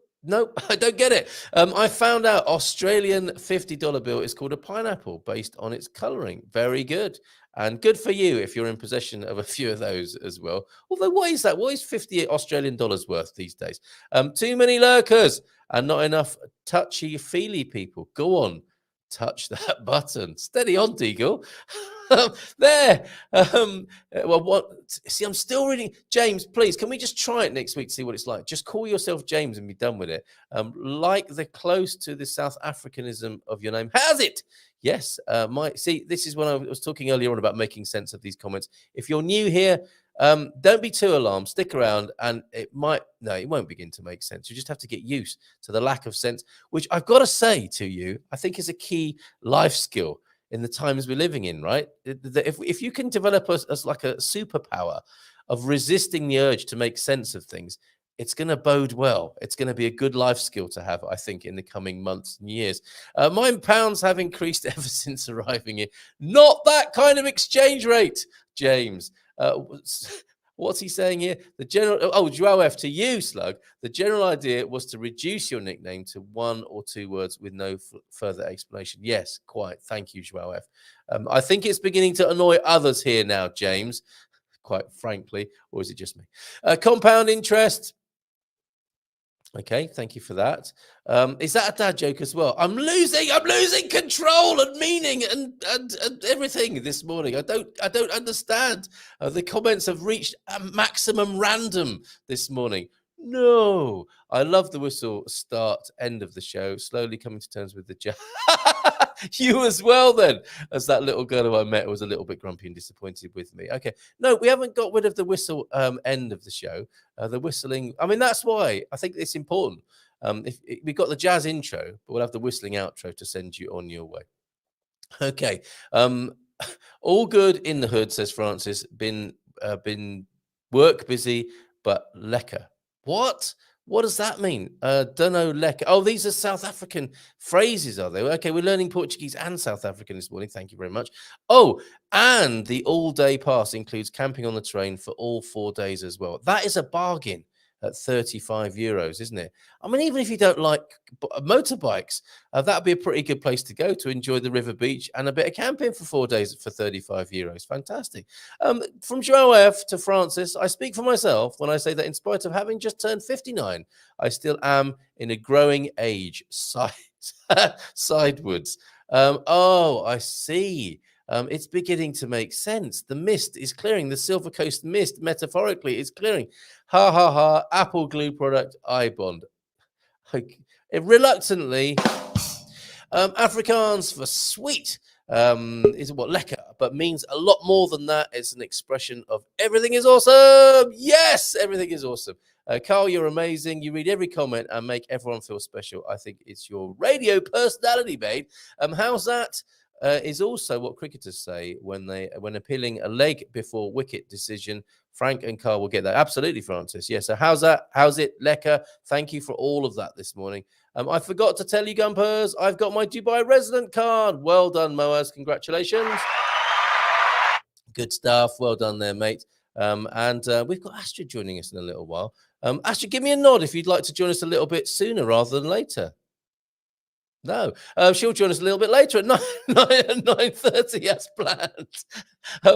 Speaker 2: I don't get it. I found out Australian $50 bill is called a pineapple based on its colouring. Very good. And good for you if you're in possession of a few of those as well. Although, what is that? What is 50 Australian dollars worth these days? Too many lurkers and not enough touchy-feely people. Go on, touch that button. Steady on, Deagle. There. Well, what? See, I'm still reading. James, please, can we just try it next week to see what it's like? Just call yourself James and be done with it. Like the close to the South Africanism of your name. Has it? Yes. See, this is when I was talking earlier on about making sense of these comments. If you're new here, don't be too alarmed. Stick around, and it won't begin to make sense. You just have to get used to the lack of sense, which I've got to say to you, I think is a key life skill in the times we're living in, right? If you can develop as like a superpower of resisting the urge to make sense of things, it's going to bode well. It's going to be a good life skill to have, I think, in the coming months and years. My pounds have increased ever since arriving here. Not that kind of exchange rate, James. What's he saying here? Joao F, to you, Slug. The general idea was to reduce your nickname to 1 or 2 words with no further explanation. Yes, quite. Thank you, Joao F. I think it's beginning to annoy others here now, James, quite frankly. Or is it just me? Compound interest. Okay, thank you for that. Is that a dad joke as well? I'm losing control and meaning and everything this morning. I don't understand. The comments have reached a maximum random this morning. No, I love the whistle start end of the show. Slowly coming to terms with the you as well, then, as that little girl who I met was a little bit grumpy and disappointed with me. Okay, no, we haven't got rid of the whistle end of the show. The whistling, I mean, that's why I think it's important. If we've got the jazz intro, but we'll have the whistling outro to send you on your way. Okay, all good in the hood, says Francis. Been work busy, but lekker. What? What does that mean? Dunno lekker. Oh, these are South African phrases, are they? Okay, we're learning Portuguese and South African this morning. Thank you very much. Oh, and the all-day pass includes camping on the train for all 4 days as well. That is a bargain. at €35, isn't it? I mean, even if you don't like motorbikes, that'd be a pretty good place to go to enjoy the river beach and a bit of camping for 4 days for €35. Fantastic. From Joe F to Francis, I speak for myself when I say that in spite of having just turned 59, I still am in a growing age. Sidewards. Oh, I see. It's beginning to make sense. The mist is clearing. The Silver Coast mist, metaphorically, is clearing. Ha ha ha. Apple glue product, eye bond. Reluctantly, Afrikaans for sweet is what lekker, but means a lot more than that. It's an expression of everything is awesome. Yes, everything is awesome. Carl, you're amazing. You read every comment and make everyone feel special. I think it's your radio personality, mate. How's that? Is also what cricketers say when appealing a leg before wicket decision. Frank and Carl will get that. Absolutely, Francis. Yeah, so how's that? How's it, lekker? Thank you for all of that this morning. I forgot to tell you, Gumpers, I've got my Dubai resident card. Well done, Moaz. Congratulations. Good stuff. Well done there, mate. And we've got Astrid joining us in a little while. Astrid, give me a nod if you'd like to join us a little bit sooner rather than later. No, she'll join us a little bit later at 9:30 as planned.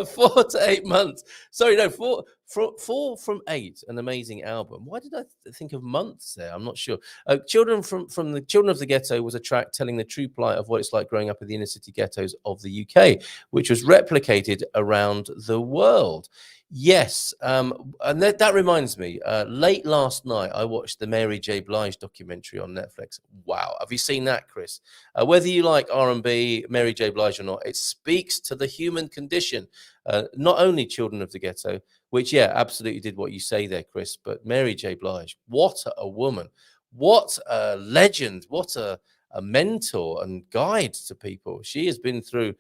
Speaker 2: 4 to 8 months. Sorry, no, four from 8. An amazing album. Why did I think of months there? I'm not sure. Children from the Children of the Ghetto was a track telling the true plight of what it's like growing up in the inner city ghettos of the UK, which was replicated around the world. Yes, and that reminds me, late last night, I watched the Mary J. Blige documentary on Netflix. Wow. Have you seen that, Chris? Whether you like R&B, Mary J. Blige or not, it speaks to the human condition. Not only Children of the Ghetto, which, yeah, absolutely did what you say there, Chris, but Mary J. Blige, what a woman. What a legend. What a mentor and guide to people. She has been through,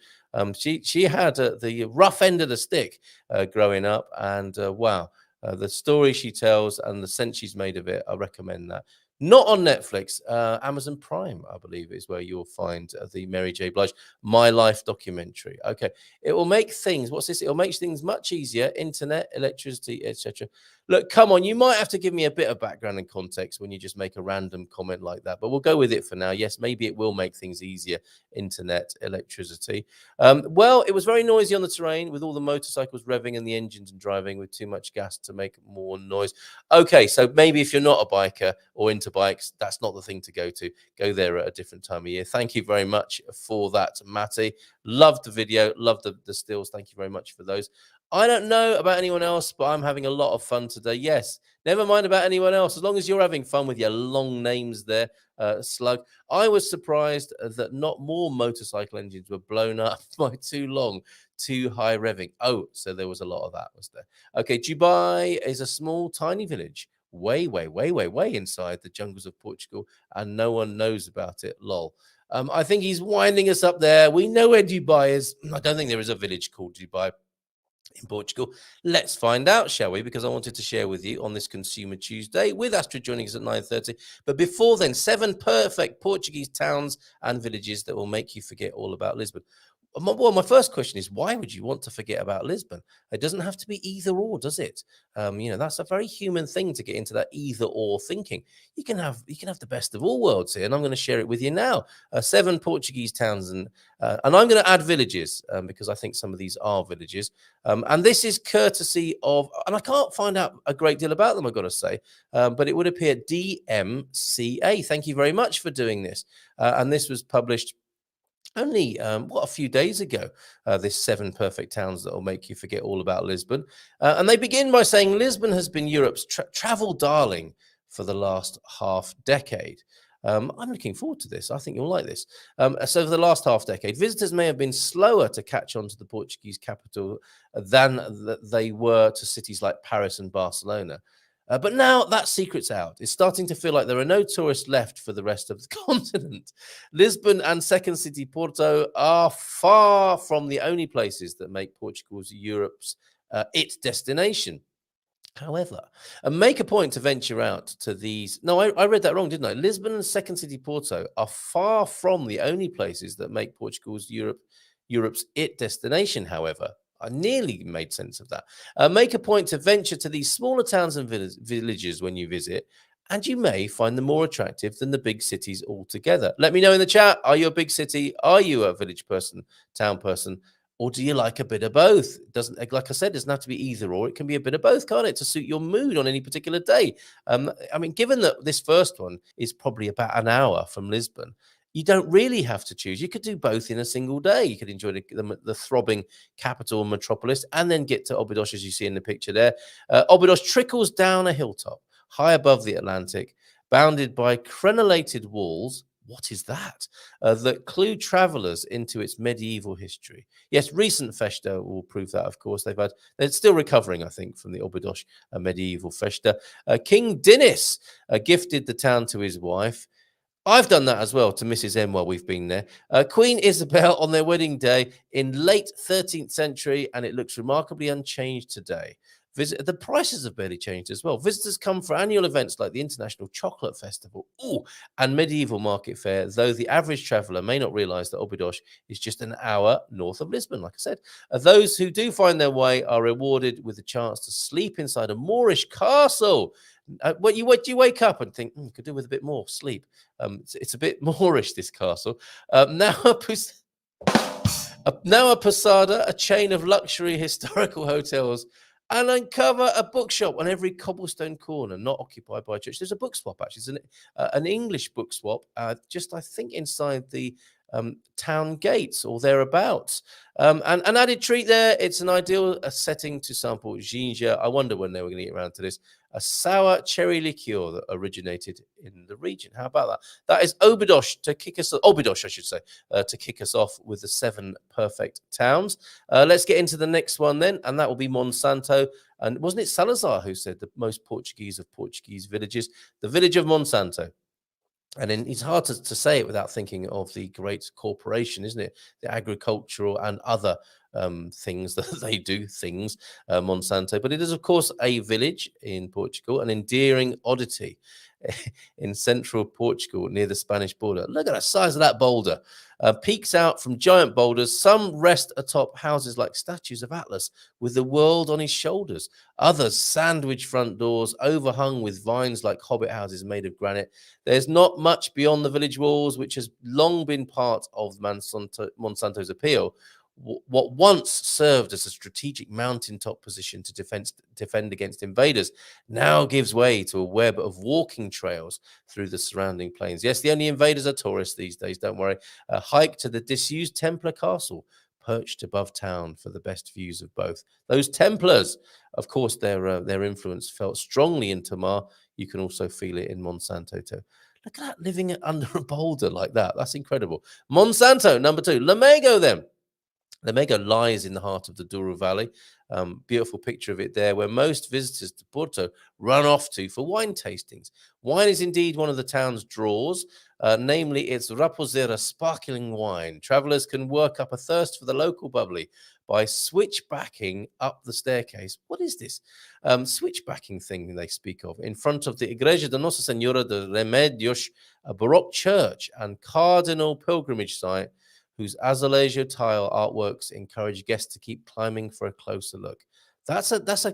Speaker 2: she had the rough end of the stick growing up, and wow, the story she tells and the sense she's made of it, I recommend that. Not on Netflix, Amazon Prime, I believe, is where you'll find the Mary J. Blige My Life documentary. Okay, it will make things, what's this? It'll make things much easier, internet, electricity, etc. Look, come on, you might have to give me a bit of background and context when you just make a random comment like that, but we'll go with it for now. Yes, maybe it will make things easier, internet, electricity. Well, it was very noisy on the terrain with all the motorcycles revving and the engines and driving with too much gas to make more noise. Okay, so maybe if you're not a biker or into bikes, that's not the thing to go to. Go there at a different time of year. Thank you very much for that, Matty. Loved the video, loved the stills. Thank you very much for those. I don't know about anyone else, but I'm having a lot of fun today. Yes, never mind about anyone else. As long as you're having fun with your long names there, Slug. I was surprised that not more motorcycle engines were blown up by too long, too high revving. Oh, so there was a lot of that, was there? Okay, Dubai is a small, tiny village way inside the jungles of Portugal, and no one knows about it. Lol. I think he's winding us up there. We know where Dubai is. I don't think there is a village called Dubai in Portugal. Let's find out, shall we? Because I wanted to share with you on this Consumer Tuesday with Astrid joining us at 9:30. But before then, 7 perfect Portuguese towns and villages that will make you forget all about Lisbon. Well, my first question is, why would you want to forget about Lisbon? It doesn't have to be either or, does it? That's a very human thing to get into that either or thinking. You can have the best of all worlds here, and I'm going to share it with you now. 7 Portuguese towns, and I'm going to add villages because I think some of these are villages. And this is courtesy of, and I can't find out a great deal about them, I've got to say, but it would appear DMCA. Thank you very much for doing this. And this was published only a few days ago, this 7 perfect towns that will make you forget all about Lisbon. And they begin by saying Lisbon has been Europe's travel darling for the last half decade. I'm looking forward to this. I think you'll like this. So for the last half decade, visitors may have been slower to catch on to the Portuguese capital than they were to cities like Paris and Barcelona. But now that secret's out. It's starting to feel like there are no tourists left for the rest of the continent. Lisbon and second city Porto are far from the only places that make Portugal's Europe's it destination. However, make a point to venture out to these. No, I read that wrong, didn't I? Lisbon and second city Porto are far from the only places that make Portugal's Europe's it destination. However, I nearly made sense of that. Make a point to venture to these smaller towns and villages when you visit, and you may find them more attractive than the big cities altogether. Let me know in the chat. Are you a big city? Are you a village person, town person? Or do you like a bit of both? It doesn't, like I said, it doesn't have to be either or. It can be a bit of both, can't it, to suit your mood on any particular day? I mean, given that this first one is probably about an hour from Lisbon, you don't really have to choose. You could do both in a single day. You could enjoy the throbbing capital metropolis and then get to Óbidos, as you see in the picture there. Óbidos trickles down a hilltop high above the Atlantic, bounded by crenellated walls. What is that? That clue travelers into its medieval history. Yes, recent Festa will prove that, of course. They're still recovering, I think, from the Óbidos medieval Festa. King Dinis gifted the town to his wife. I've done that as well to Mrs. M while we've been there. Queen Isabel on their wedding day in late 13th century, and it looks remarkably unchanged today. The prices have barely changed as well. Visitors come for annual events like the International Chocolate Festival and Medieval Market Fair, though the average traveller may not realise that Óbidos is just an hour north of Lisbon, like I said. Those who do find their way are rewarded with the chance to sleep inside a Moorish castle. What you wake up and think, could do with a bit more sleep. It's a bit Moorish, this castle. Now a posada, a chain of luxury historical hotels, and uncover a bookshop on every cobblestone corner not occupied by a church. There's a book swap, actually. It's an English book swap, just, I think, inside the town gates or thereabouts. And an added treat there, it's an ideal setting to sample ginger. I wonder when they were going to get around to this. A sour cherry liqueur that originated in the region. How about that? That is Óbidos to kick us off with the 7 perfect towns. Let's get into the next one then, and that will be Monsanto. And wasn't it Salazar who said the most Portuguese of Portuguese villages? The village of Monsanto. And then it's hard to say it without thinking of the great corporation, isn't it? The agricultural and other things that they do, Monsanto. But it is, of course, a village in Portugal, an endearing oddity in central Portugal near the Spanish border. Look at the size of that boulder. Peaks out from giant boulders. Some rest atop houses like statues of Atlas with the world on his shoulders. Others sandwich front doors overhung with vines like hobbit houses made of granite. There's not much beyond the village walls, which has long been part of Monsanto's appeal. What once served as a strategic mountaintop position to defend against invaders now gives way to a web of walking trails through the surrounding plains. Yes, the only invaders are tourists these days, don't worry. A hike to the disused Templar Castle, perched above town for the best views of both. Those Templars, of course, their influence felt strongly in Tomar. You can also feel it in Monsanto too. Look at that, living under a boulder like that. That's incredible. Monsanto, number 2. Lamego then. Lamego lies in the heart of the Douro Valley. Beautiful picture of it there, where most visitors to Porto run off to for wine tastings. Wine is indeed one of the town's draws, namely its Raposeira sparkling wine. Travelers can work up a thirst for the local bubbly by switchbacking up the staircase. What is this switchbacking thing they speak of? In front of the Igreja de Nossa Senhora de Remedios, a Baroque church and cardinal pilgrimage site, whose azulejo tile artworks encourage guests to keep climbing for a closer look. That's a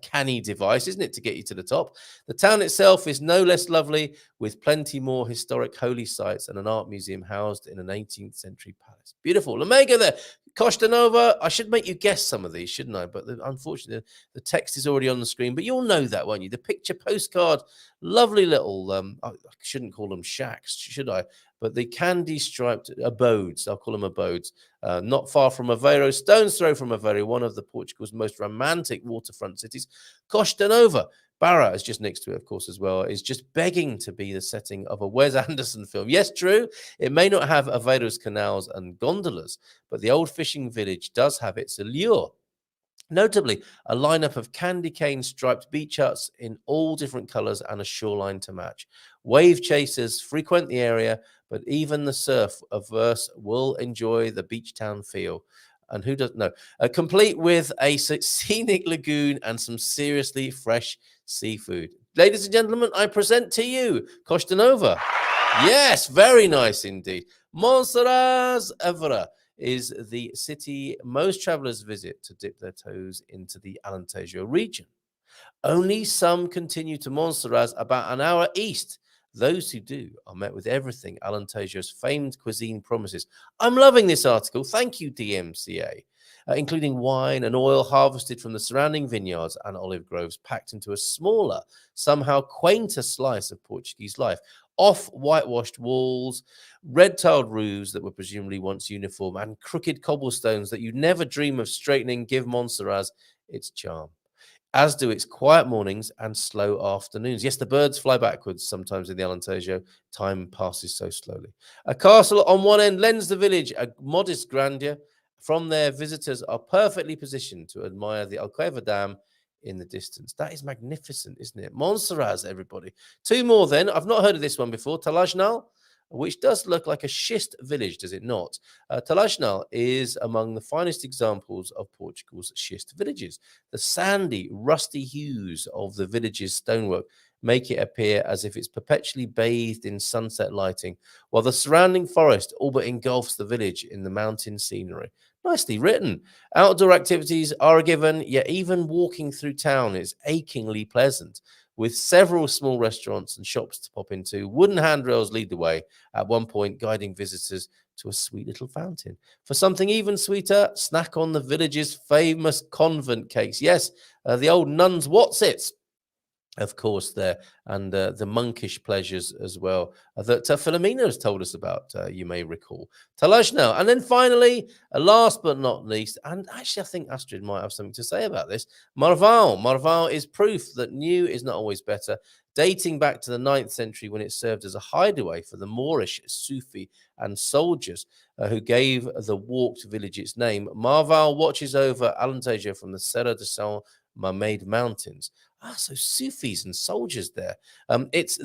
Speaker 2: canny device, isn't it, to get you to the top? The town itself is no less lovely, with plenty more historic holy sites and an art museum housed in an 18th century palace. Beautiful. Lamego there. Costa Nova. I should make you guess some of these, shouldn't I? But unfortunately, the text is already on the screen. But you'll know that, won't you? The picture postcard, lovely little, I shouldn't call them shacks, should I? But the candy-striped abodes, I'll call them abodes, not far from Aveiro, stone's throw from Aveiro, one of Portugal's most romantic waterfront cities. Costa Nova, Barra is just next to it, of course, as well, is just begging to be the setting of a Wes Anderson film. Yes, true, it may not have Aveiro's canals and gondolas, but the old fishing village does have its allure. Notably, a lineup of candy cane striped beach huts in all different colors and a shoreline to match. Wave chasers frequent the area, but even the surf averse will enjoy the beach town feel. And who doesn't know? Complete with a scenic lagoon and some seriously fresh seafood. Ladies and gentlemen, I present to you Costa Nova. Yes, very nice indeed. Monserrat Evora is the city most travelers visit to dip their toes into the Alentejo region. Only some continue to Montserrat, about an hour east. Those who do are met with everything Alentejo's famed cuisine promises. I'm loving this article. Thank you, DMCA. Including wine and oil harvested from the surrounding vineyards and olive groves, packed into a smaller, somehow quainter slice of Portuguese life. Off-whitewashed walls, red-tiled roofs that were presumably once uniform, and crooked cobblestones that you'd never dream of straightening give Montserrat its charm, as do its quiet mornings and slow afternoons. Yes, the birds fly backwards sometimes in the Alentejo. Time passes so slowly. A castle on one end lends the village a modest grandeur. From there, visitors are perfectly positioned to admire the Alqueva Dam in the distance. That is magnificent, isn't it? Montserrat, everybody. Two more then. I've not heard of this one before. Talajnal, which does look like a schist village, does it not? Talajnal is among the finest examples of Portugal's schist villages. The sandy, rusty hues of the village's stonework make it appear as if it's perpetually bathed in sunset lighting, while the surrounding forest all but engulfs the village in the mountain scenery. Nicely written. Outdoor activities are a given, yet even walking through town is achingly pleasant, with several small restaurants and shops to pop into. Wooden handrails lead the way, at one point guiding visitors to a sweet little fountain. For something even sweeter, snack on the village's famous convent cakes. Yes, the old nuns' whatsits, of course, there, and the monkish pleasures as well that Philomena has told us about, you may recall. Talajnal. And then finally, last but not least, and actually I think Astrid might have something to say about this, Marval. Marval is proof that new is not always better, dating back to the 9th century when it served as a hideaway for the Moorish Sufi and soldiers who gave the walked village its name. Marval watches over Alentejo from the Serra de São Mamede Mountains. So Sufis and soldiers there. It's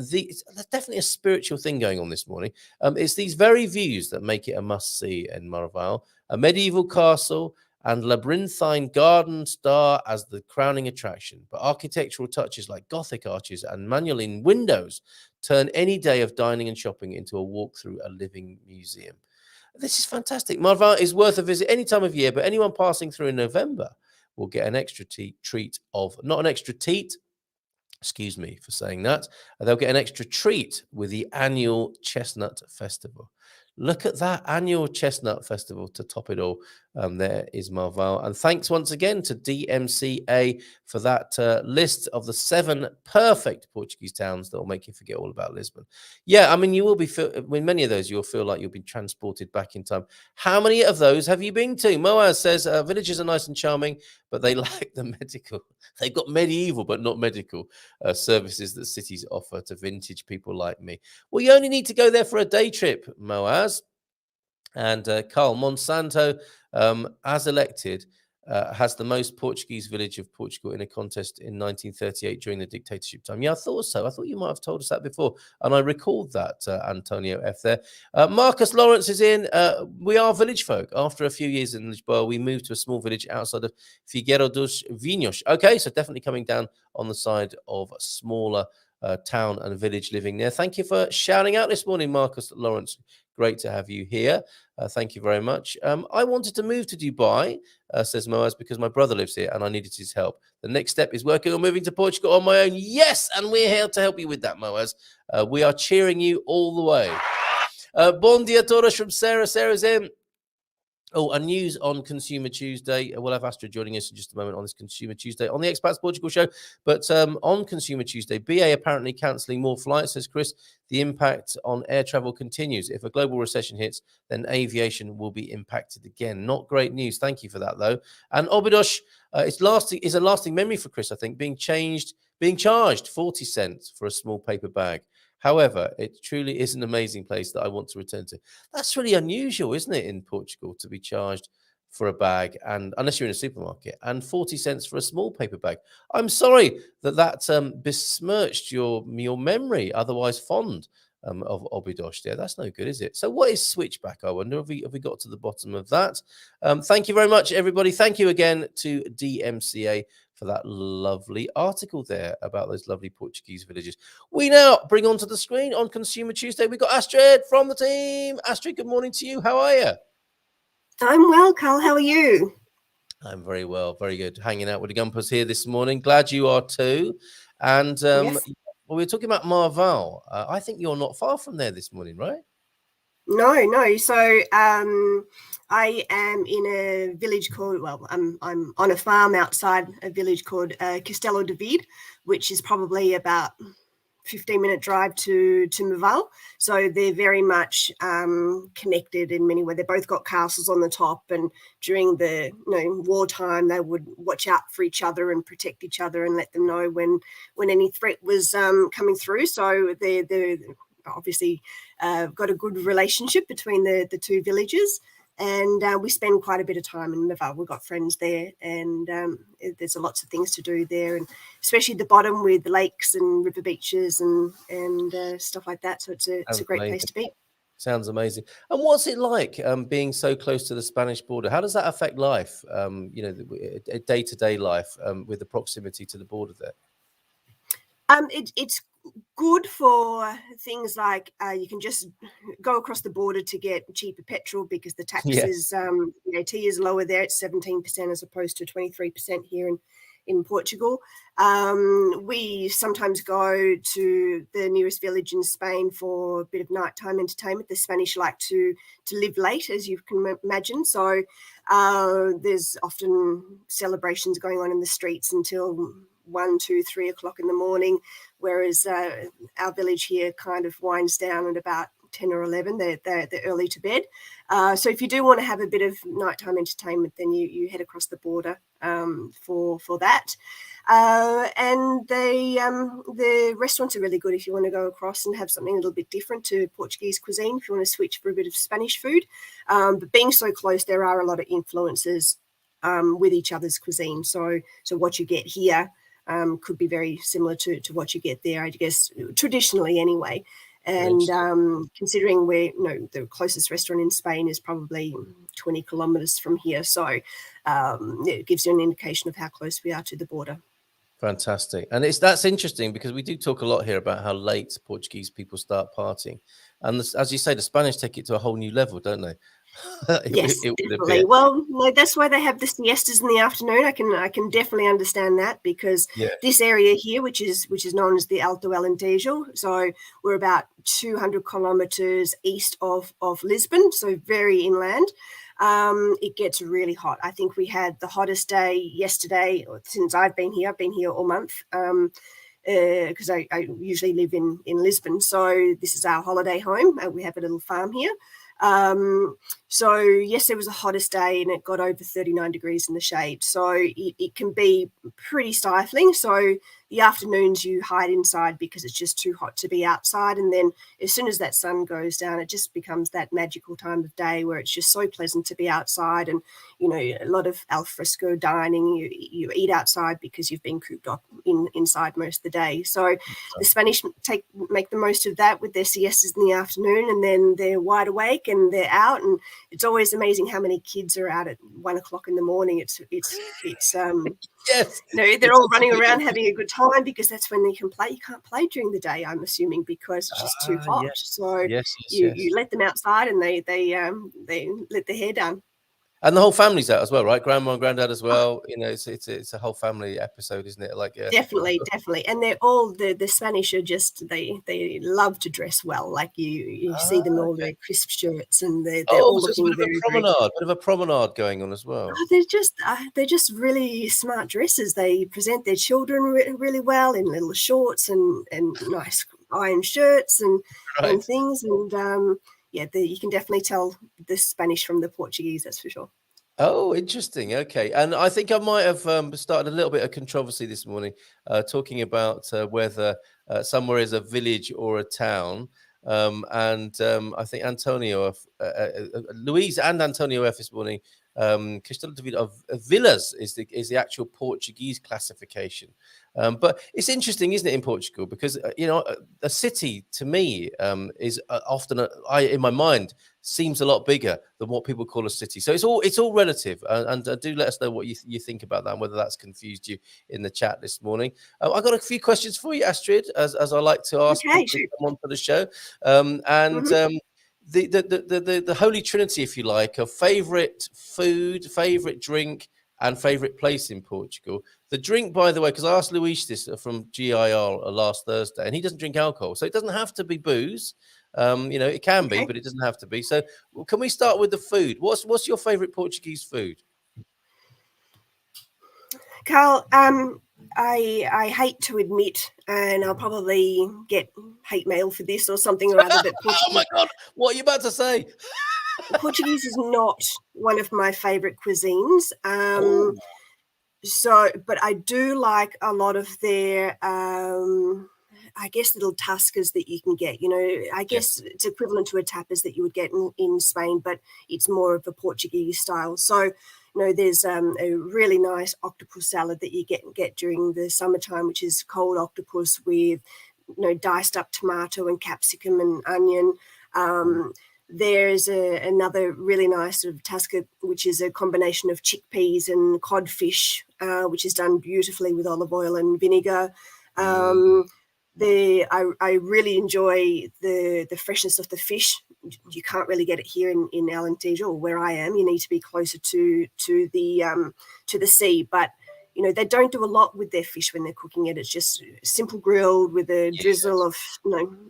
Speaker 2: definitely a spiritual thing going on this morning. It's these very views that make it a must-see in Marval. A medieval castle and labyrinthine garden star as the crowning attraction. But architectural touches like Gothic arches and Manueline windows turn any day of dining and shopping into a walk through a living museum. This is fantastic. Marval is worth a visit any time of year, but anyone passing through in November will get an extra treat of, not an extra teat, excuse me for saying that, they'll get an extra treat with the annual Chestnut Festival. Look at that annual Chestnut Festival to top it all. There is Marval. And thanks once again to DMCA for that list of the 7 perfect Portuguese towns that will make you forget all about Lisbon. Yeah, I mean, you will be, with many of those, you'll feel like you'll be transported back in time. How many of those have you been to? Moaz says, villages are nice and charming, but they lack the medical. They've got medieval, but not medical services that cities offer to vintage people like me. Well, you only need to go there for a day trip, Moaz. And Carl Monsanto, as elected, has the most Portuguese village of Portugal in a contest in 1938 during the dictatorship time. Yeah, I thought so. I thought you might have told us that before. And I recalled that, Antonio F. there. Marcus Lawrence is in. We are village folk. After a few years in Lisbon, we moved to a small village outside of Figueira dos Vinhos. Okay, so definitely coming down on the side of a smaller town and village living there. Thank you for shouting out this morning, Marcus Lawrence. Great to have you here. Thank you very much. I wanted to move to Dubai, says Moaz, because my brother lives here and I needed his help. The next step is working on moving to Portugal on my own. Yes, and we're here to help you with that, Moaz. We are cheering you all the way. Bon dia todos from Sarah. Sarah's in. Oh, and news on Consumer Tuesday. We'll have Astrid joining us in just a moment on this Consumer Tuesday on the Expats Portugal show. But on Consumer Tuesday, BA apparently cancelling more flights, says Chris. The impact on air travel continues. If a global recession hits, then aviation will be impacted again. Not great news. Thank you for that, though. And Obidos is a lasting memory for Chris, I think, being charged 40 cents for a small paper bag. However, it truly is an amazing place that I want to return to. That's really unusual, isn't it, in Portugal, to be charged for a bag, and unless you're in a supermarket, and 40 cents for a small paper bag. I'm sorry that besmirched your memory, otherwise fond of Obidos there. That's no good, is it? So what is switchback, I wonder? Have we got to the bottom of that? Thank you very much, everybody. Thank you again to DMCA for that lovely article there about those lovely Portuguese villages. We now bring onto the screen on Consumer Tuesday. We've got Astrid from the team. Astrid, good morning to you. How are you?
Speaker 4: I'm well, Carl. How are you?
Speaker 2: I'm very well, very good. Hanging out with the Gumpers here this morning. Glad you are too. And
Speaker 4: Yes.
Speaker 2: well, we're talking about Marval. I think you're not far from there this morning, right?
Speaker 4: No. So I am in a village called, well, I'm on a farm outside a village called Castello de Vide, which is probably about 15-minute drive to Marval. So they're very much connected in many ways. They both got castles on the top, and during the wartime, they would watch out for each other and protect each other and let them know when any threat was coming through. So they're obviously got a good relationship between the two villages. And we spend quite a bit of time in Marval. We've got friends there, and there's lots of things to do there, and especially the bottom with the lakes and river beaches and stuff like that. So it's a great place to be.
Speaker 2: Sounds amazing. And what's it like being so close to the Spanish border? How does that affect life? Day-to-day life with the proximity to the border there.
Speaker 4: It's good for things like you can just go across the border to get cheaper petrol because the tax is VAT is lower there. It's 17% as opposed to 23% here in Portugal. We sometimes go to the nearest village in Spain for a bit of nighttime entertainment. The Spanish like to live late, as you can imagine. So there's often celebrations going on in the streets until 1, 2, 3 o'clock in the morning, whereas our village here kind of winds down at about 10 or 11. They're early to bed. So if you do want to have a bit of nighttime entertainment, then you head across the border for that. And the restaurants are really good if you want to go across and have something a little bit different to Portuguese cuisine, if you want to switch for a bit of Spanish food. But being so close, there are a lot of influences with each other's cuisine. So what you get here could be very similar to what you get there, I guess, traditionally anyway. And considering the closest restaurant in Spain is probably 20 kilometers from here. So it gives you an indication of how close we are to the border.
Speaker 2: Fantastic. And that's interesting because we do talk a lot here about how late Portuguese people start partying. And as you say, the Spanish take it to a whole new level, don't they?
Speaker 4: Yes, definitely. Well, that's why they have the siestas in the afternoon. I can definitely understand that because this area here, which is known as the Alto Alentejo, so we're about 200 kilometers east of Lisbon, so very inland. It gets really hot. I think we had the hottest day yesterday since I've been here. I've been here all month because I usually live in Lisbon, so this is our holiday home. We have a little farm here. So yes, there was the hottest day and it got over 39 degrees in the shade. So it can be pretty stifling. So the afternoons you hide inside because it's just too hot to be outside. And then as soon as that sun goes down, it just becomes that magical time of day where it's just so pleasant to be outside. And, a lot of al fresco dining, you eat outside because you've been cooped up inside most of the day. So the Spanish make the most of that with their siestas in the afternoon, and then they're wide awake and they're out. And it's always amazing how many kids are out at 1 o'clock in the morning. It's
Speaker 2: yes,
Speaker 4: they're all running around having a good time because that's when they can play. You can't play during the day, I'm assuming, because it's just too hot. So you let them outside and they let their hair down.
Speaker 2: And the whole family's out as well, right? Grandma and granddad as well. It's a whole family episode, isn't it? Like
Speaker 4: definitely. And they're all the Spanish are just they love to dress well. Like you see them all their crisp shirts and they're all looking
Speaker 2: bit of a promenade going on as well.
Speaker 4: They're just really smart dresses. They present their children really well in little shorts and nice iron shirts and things and. You can definitely tell the Spanish from the Portuguese, that's for sure.
Speaker 2: Oh, interesting. Okay. And I think I might have started a little bit of controversy this morning, talking about whether somewhere is a village or a town. I think Antonio, Louise and Antonio F this morning, Castelo de Vide of villas is the actual Portuguese classification. But it's interesting, isn't it, in Portugal? Because a city to me is often in my mind seems a lot bigger than what people call a city. So it's all relative. And do let us know what you think about that and whether that's confused you in the chat this morning. I've got a few questions for you, Astrid, as I like to ask people to come on to the show. the holy trinity, if you like, of favorite food, favorite drink, and favorite place in Portugal. The drink, by the way, because I asked Luis this from GIR last Thursday, and he doesn't drink alcohol, so it doesn't have to be booze. It can be, but it doesn't have to be. So, can we start with the food? What's your favorite Portuguese food?
Speaker 4: Carl, I hate to admit, and I'll probably get hate mail for this or something or other, but
Speaker 2: Oh my God, what are you about to say?
Speaker 4: Portuguese is not one of my favorite cuisines. But I do like a lot of their, I guess, little tascas that you can get. I guess it's equivalent to a tapas that you would get in Spain, but it's more of a Portuguese style. So, there's a really nice octopus salad that you get during the summertime, which is cold octopus with, diced up tomato and capsicum and onion. There's another really nice sort of tasca, which is a combination of chickpeas and codfish, which is done beautifully with olive oil and vinegar. I really enjoy the freshness of the fish. You can't really get it here in Alentejo or where I am. You need to be closer to the sea, but they don't do a lot with their fish when they're cooking it. It's just simple grilled with a drizzle of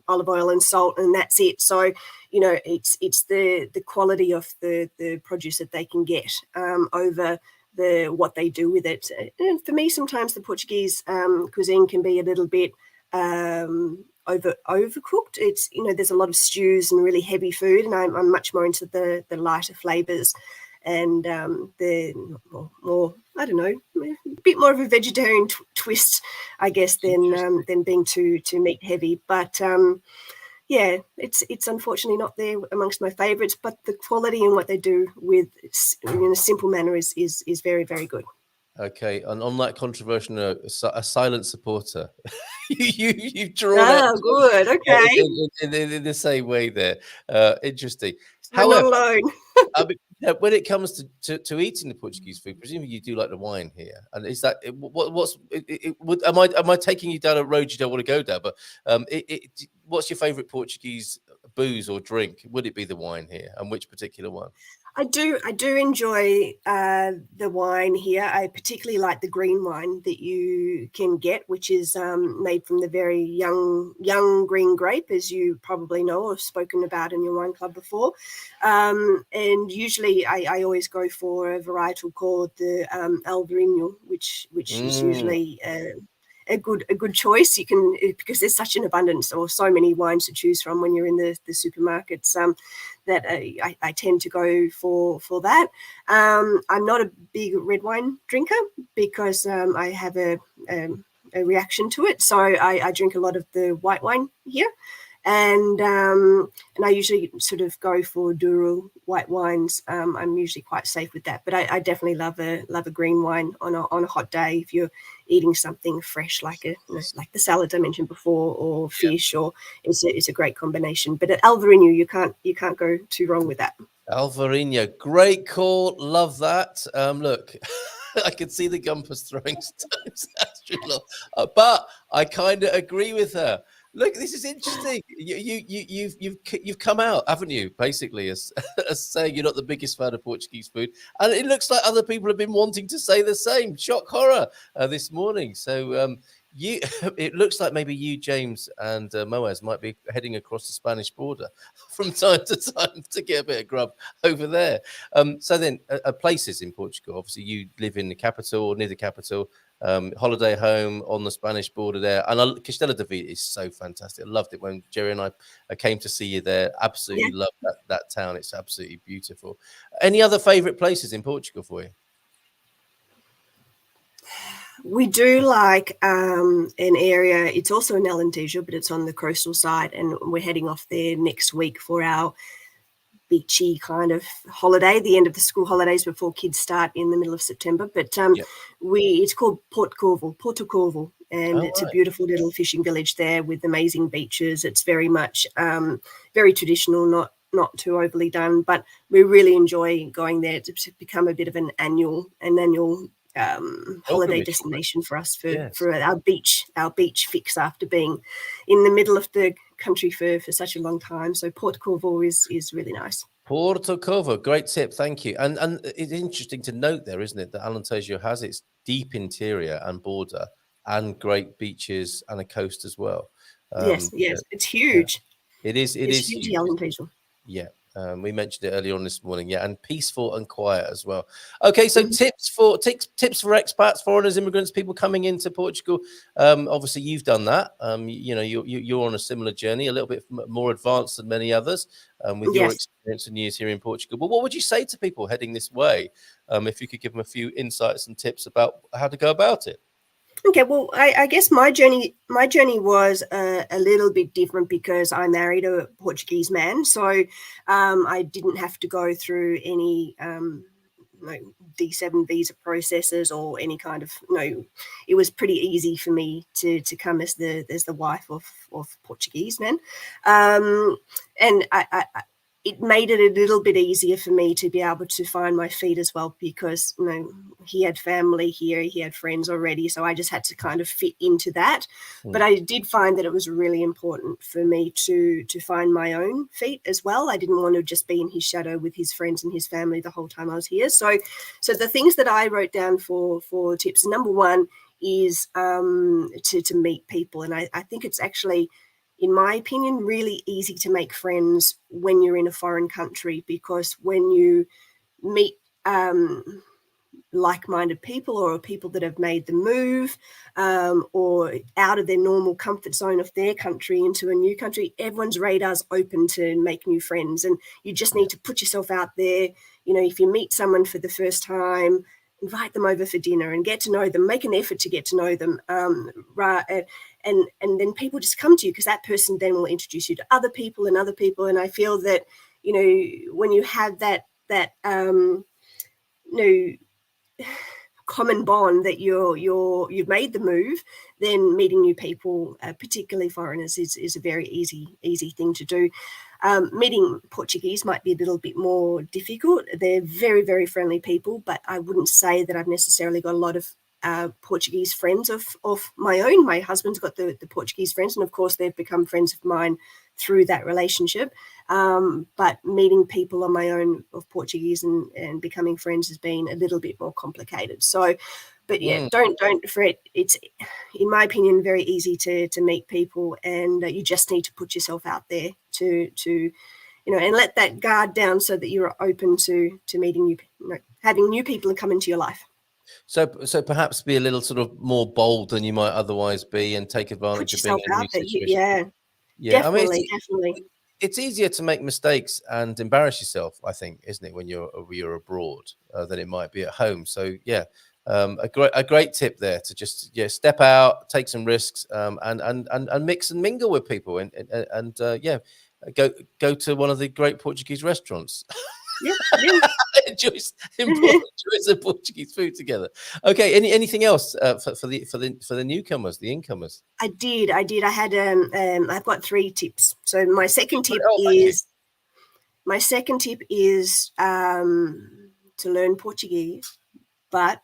Speaker 4: olive oil and salt, and that's it. So it's the quality of the produce that they can get over what they do with it. And for me, sometimes the Portuguese cuisine can be a little bit overcooked. It's there's a lot of stews and really heavy food, and I'm much more into the lighter flavors and the more I don't know, a bit more of a vegetarian twist, I guess, than being too meat heavy. But it's unfortunately not there amongst my favorites. But the quality and what they do with in a simple manner is very, very good.
Speaker 2: Okay, and on that controversial note, a silent supporter. You've drawn out.
Speaker 4: Good. Okay.
Speaker 2: In the same way there. Interesting.
Speaker 4: However, not alone.
Speaker 2: When it comes to eating the Portuguese food, presumably you do like the wine here. And is that am I taking you down a road you don't want to go down? But what's your favorite Portuguese booze or drink? Would it be the wine here, and which particular one?
Speaker 4: I do enjoy the wine here. I particularly like the green wine that you can get, which is made from the very young green grape, as you probably know or spoken about in your wine club before. And usually I always go for a varietal called the Alvarinho, which is usually a good choice. You can, because there's such an abundance or so many wines to choose from when you're in the supermarkets, that I tend to go for that. I'm not a big red wine drinker because I have a reaction to it. So I drink a lot of the white wine here. And I usually sort of go for Douro white wines. I'm usually quite safe with that, but I definitely love a green wine on a hot day if you're eating something fresh like like the salad I mentioned before, or fish, or it's a great combination. But at Alvarinho, you can't go too wrong with that.
Speaker 2: Alvarinho, great call, love that. Look. I can see the Gumpers throwing stones at Astrid, but I kind of agree with her. Look, this is interesting. You've come out, haven't you? Basically, as saying you're not the biggest fan of Portuguese food, and it looks like other people have been wanting to say the same. Shock horror this morning. So it looks like maybe you, James, and Moaz might be heading across the Spanish border from time to time to get a bit of grub over there. So then, places in Portugal. Obviously, you live in the capital or near the capital. Holiday home on the Spanish border there, and Castelo de Vida is so fantastic. I loved it when Jerry and I came to see you there. Absolutely love that town. It's absolutely beautiful. Any other favorite places in Portugal for you?
Speaker 4: We do like an area. It's also in Alentejo, but it's on the coastal side, and we're heading off there next week for our beachy kind of holiday, the end of the school holidays before kids start in the middle of September. But it's called Porto Corvo, and it's a beautiful little fishing village there with amazing beaches. It's very much very traditional, not too overly done, but we really enjoy going there. To become a bit of an annual holiday
Speaker 2: Pilgrimage.
Speaker 4: destination for us
Speaker 2: Yes.
Speaker 4: for our beach fix after being in the middle of the country for such a long time. So Port Corvo is really nice.
Speaker 2: Porto Covo, great tip, thank you. And it's interesting to note there, isn't it, that Alentejo has its deep interior and border and great beaches and a coast as well.
Speaker 4: Yes, it's
Speaker 2: Yeah,
Speaker 4: huge.
Speaker 2: it is. It
Speaker 4: It's
Speaker 2: is
Speaker 4: huge,
Speaker 2: huge.
Speaker 4: Alentejo.
Speaker 2: Yeah, we mentioned it earlier on this morning. Yeah, and peaceful and quiet as well. Okay, so tips for expats, foreigners, immigrants, people coming into Portugal. Obviously, you've done that. You're on a similar journey, a little bit more advanced than many others, with your
Speaker 4: Yes.
Speaker 2: experience and years here in Portugal. But what would you say to people heading this way? If you could give them a few insights and tips about how to go about it.
Speaker 4: Okay, well, I guess my journey was a little bit different because I married a Portuguese man, so I didn't have to go through any D7 visa processes or any kind of It was pretty easy for me to come as the wife of Portuguese men, and it made it a little bit easier for me to be able to find my feet as well, because he had family here, he had friends already, so I just had to kind of fit into that. But I did find that it was really important for me to find my own feet as well. I didn't want to just be in his shadow with his friends and his family the whole time I was here. So the things that I wrote down for tips, number one is to meet people, and I think it's actually, in my opinion, really easy to make friends when you're in a foreign country, because when you meet like-minded people or people that have made the move or out of their normal comfort zone of their country into a new country, everyone's radar's open to make new friends, and you just need to put yourself out there. If you meet someone for the first time, invite them over for dinner and get to know them, make an effort to get to know them, and then people just come to you, because that person then will introduce you to other people. And I feel that when you have that common bond, that you've made the move, then meeting new people, particularly foreigners, is a very easy thing to do. Meeting Portuguese might be a little bit more difficult. They're very, very friendly people, but I wouldn't say that I've necessarily got a lot of Portuguese friends of my own. My husband's got the Portuguese friends, and of course they've become friends of mine through that relationship. But meeting people on my own of Portuguese and becoming friends has been a little bit more complicated. So, but yeah, don't fret. It's, in my opinion, very easy to meet people, and you just need to put yourself out there to and let that guard down so that you're open to meeting new, having new people come into your life.
Speaker 2: So perhaps be a little sort of more bold than you might otherwise be, and take advantage of being in a new situation. Yeah,
Speaker 4: definitely.
Speaker 2: It's easier to make mistakes and embarrass yourself, I think, isn't it, when you're abroad than it might be at home. So yeah, a great tip there to just step out, take some risks, and mix and mingle with people, and go to one of the great Portuguese restaurants.
Speaker 4: Yeah.
Speaker 2: enjoy some Portuguese food together. Okay, anything else for the newcomers, the incomers? I
Speaker 4: did. I had I've got 3 tips. So my second tip is to learn Portuguese, but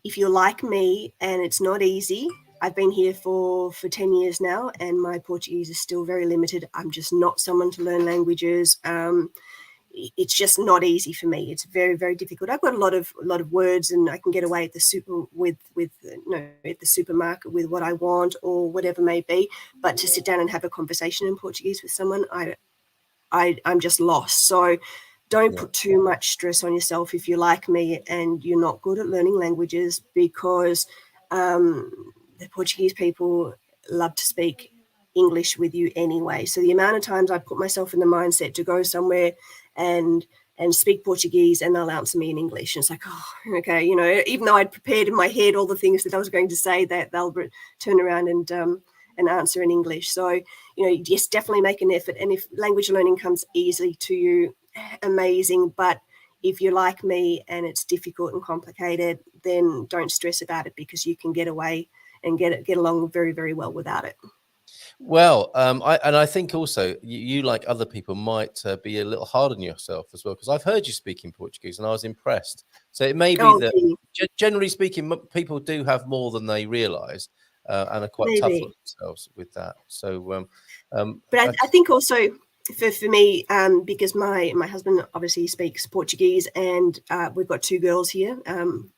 Speaker 4: if you're like me and it's not easy, I've been here for 10 years now, and my Portuguese is still very limited. I'm just not someone to learn languages. It's just not easy for me. It's very, very difficult. I've got a lot of words, and I can get away at the at the supermarket with what I want or whatever may be. But to sit down and have a conversation in Portuguese with someone, I'm just lost. So don't put too much stress on yourself if you're like me and you're not good at learning languages, because the Portuguese people love to speak English with you anyway. So the amount of times I put myself in the mindset to go somewhere and speak Portuguese, and they'll answer me in English, and it's like, oh, okay, even though I'd prepared in my head all the things that I was going to say, that they'll turn around and answer in English. So yes, definitely make an effort. And if language learning comes easily to you, amazing. But if you're like me and it's difficult and complicated, then don't stress about it, because you can get away and get along very, very well without it.
Speaker 2: Well, I think also you like other people might be a little hard on yourself as well, because I've heard you speak in Portuguese and I was impressed. So it may be
Speaker 4: Oh,
Speaker 2: that
Speaker 4: gee,
Speaker 2: generally speaking, people do have more than they realise and are quite tough on
Speaker 4: maybe.
Speaker 2: themselves with that. So,
Speaker 4: But
Speaker 2: I,
Speaker 4: I think also for me, because my husband obviously speaks Portuguese, and we've got two girls here,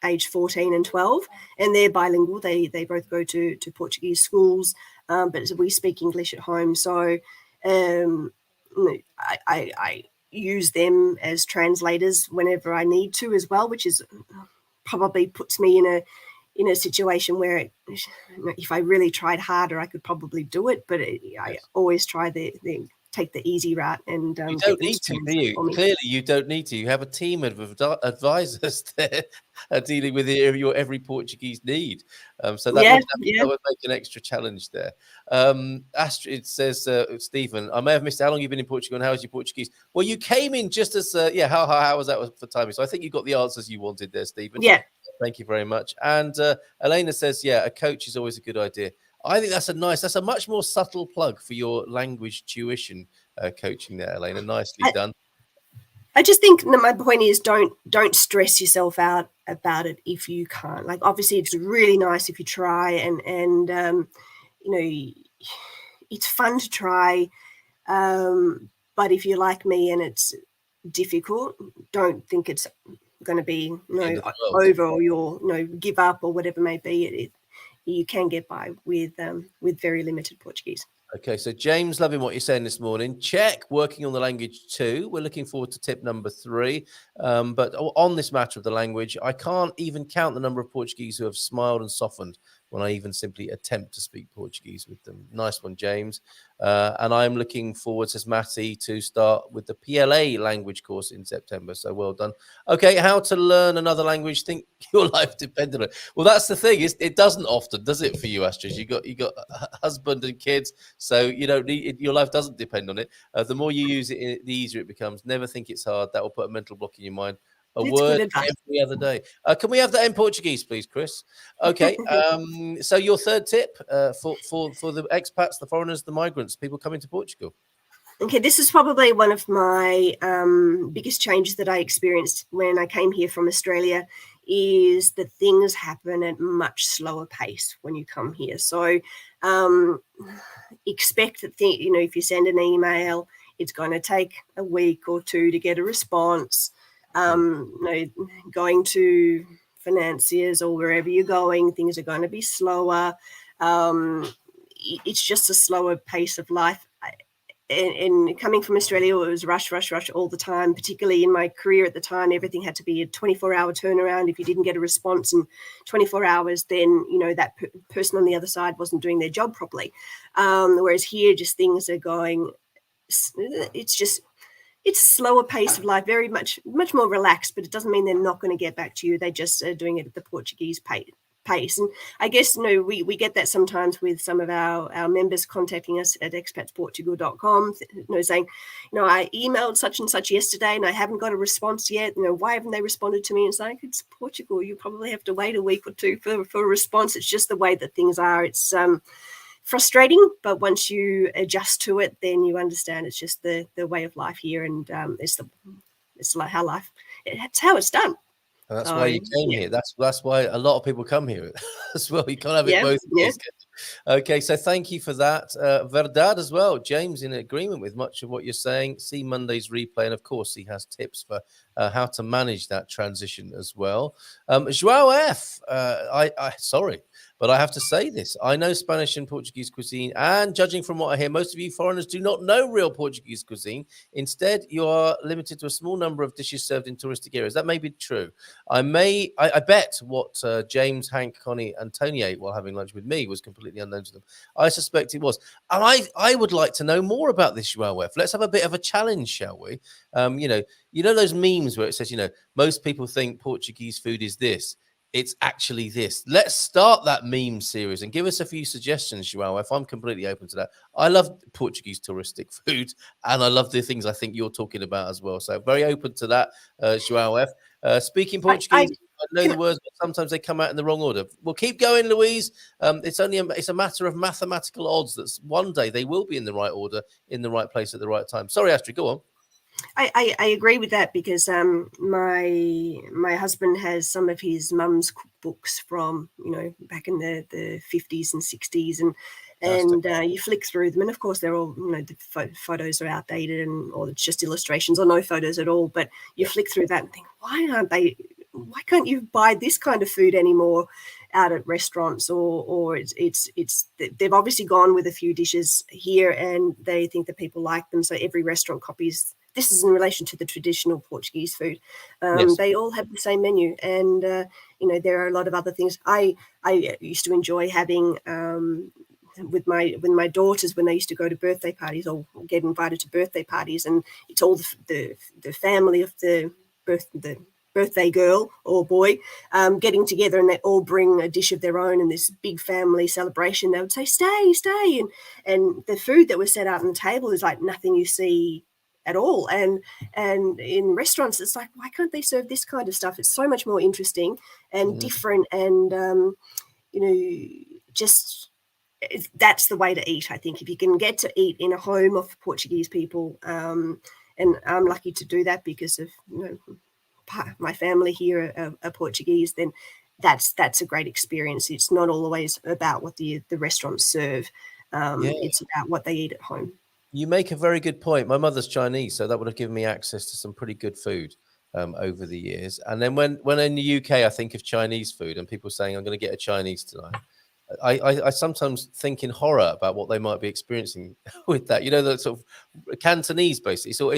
Speaker 4: aged 14 and 12, and they're bilingual. They both go to Portuguese schools, but we speak English at home. So I use them as translators whenever I need to as well, which is probably puts me in a situation where if I really tried harder, I could probably do it. But I always try the take the easy route and
Speaker 2: you
Speaker 4: get
Speaker 2: don't
Speaker 4: them
Speaker 2: need
Speaker 4: to
Speaker 2: to, do
Speaker 4: translate
Speaker 2: you?
Speaker 4: for me.
Speaker 2: Clearly, you don't need to. You have a team of advisors there dealing with your every Portuguese need. So that
Speaker 4: Yeah,
Speaker 2: would make an extra challenge there. Astrid says, Stephen, I may have missed how long you've been in Portugal and how is your Portuguese? Well, you came in just as how was that for timing? So I think you got the answers you wanted there, Stephen.
Speaker 4: yeah.
Speaker 2: Thank you very much. And Elena says, a coach is always a good idea. I think that's a much more subtle plug for your language tuition coaching there, Elena. Nicely done.
Speaker 4: I just think my point is don't stress yourself out about it if you can't. Like, obviously it's really nice if you try, and it's fun to try, but if you're like me and it's difficult, don't think it's going to be over, or you'll give up or whatever may be. You can get by with very limited Portuguese.
Speaker 2: Okay, so James, loving what you're saying this morning. Check, working on the language too. We're looking forward to tip number 3. But on this matter of the language, I can't even count the number of Portuguese who have smiled and softened when I even simply attempt to speak Portuguese with them. Nice one, James. And I'm looking forward, says Matty, to start with the PLA language course in September. So well done. Okay, how to learn another language? Think your life depended on it. Well, that's the thing. It doesn't often, does it, for you, Astrid? You got a husband and kids, so you don't need it, your life doesn't depend on it. The more you use it, the easier it becomes. Never think it's hard. That will put a mental block in your mind.
Speaker 4: It's
Speaker 2: Word
Speaker 4: good advice.
Speaker 2: every other day. Can we have that in Portuguese, please, Chris? Okay. So your third tip for the expats, the foreigners, the migrants, people coming to Portugal.
Speaker 4: Okay, this is probably one of my biggest changes that I experienced when I came here from Australia, is that things happen at much slower pace when you come here. So expect that if you send an email, it's going to take a week or two to get a response. Going to financiers or wherever you're going, things are going to be slower. It's just a slower pace of life. And coming from Australia, it was rush all the time, particularly in my career at the time. Everything had to be a 24-hour turnaround. If you didn't get a response in 24 hours, then, that person on the other side wasn't doing their job properly. Whereas here, just things are going, it's a slower pace of life, very much more relaxed, but it doesn't mean they're not going to get back to you. They just are doing it at the Portuguese pace. And I guess, we get that sometimes with some of our members contacting us at expatsportugal.com, saying, I emailed such and such yesterday and I haven't got a response yet. Why haven't they responded to me? And it's like, it's Portugal. You probably have to wait a week or two for a response. It's just the way that things are. It's frustrating, but once you adjust to it, then you understand it's just the way of life here, and it's like how life. It's how it's done.
Speaker 2: And that's why you came here. That's why a lot of people come here as well. You can't have it both ways. Okay, so thank you for that. Verdad as well. James, in agreement with much of what you're saying. See Monday's replay, and of course he has tips for how to manage that transition as well. João F. Sorry, but I have to say this. I know Spanish and Portuguese cuisine, and judging from what I hear, most of you foreigners do not know real Portuguese cuisine. Instead, you are limited to a small number of dishes served in touristic areas. That may be true. I bet what James, Hank, Connie, and Tony ate while having lunch with me was completely unknown to them. I suspect it was. And I would like to know more about this, João F. Let's have a bit of a challenge, shall we? You know those memes where it says, most people think Portuguese food is this. It's actually this. Let's start that meme series and give us a few suggestions, João F. I'm completely open to that. I love Portuguese touristic food, and I love the things I think you're talking about as well. So very open to that, João F. Speaking Portuguese. know the words, but sometimes they come out in the wrong order. Well, keep going, Louise. It's a matter of mathematical odds that one day they will be in the right order, in the right place at the right time. Sorry, Astrid, go on.
Speaker 4: I agree with that because my husband has some of his mum's cookbooks from back in the 50s and 60s, and you flick through them, and of course they're all the photos are outdated or it's just illustrations or no photos at all. But you flick through that and think, why can't you buy this kind of food anymore out at restaurants, or it's they've obviously gone with a few dishes here and they think that people like them, so every restaurant copies. This is in relation to the traditional Portuguese food.
Speaker 2: Yes.
Speaker 4: They all have the same menu, and there are a lot of other things. I used to enjoy having with my daughters when they used to go to birthday parties or get invited to birthday parties, and it's all the family of the birthday girl or boy getting together, and they all bring a dish of their own in this big family celebration. They would say, stay, and the food that was set out on the table is like nothing you see at all. And in restaurants, it's like, why can't they serve this kind of stuff? It's so much more interesting and different, and just that's the way to eat. I think if you can get to eat in a home of Portuguese people, and I'm lucky to do that because of my family here are Portuguese, then that's a great experience. It's not always about what the restaurants serve. It's about what they eat at home.
Speaker 2: You make a very good point. My mother's Chinese, so that would have given me access to some pretty good food over the years. And then when in the UK, I think of Chinese food and people saying, I'm going to get a Chinese tonight, I sometimes think in horror about what they might be experiencing with that. The sort of Cantonese, basically. So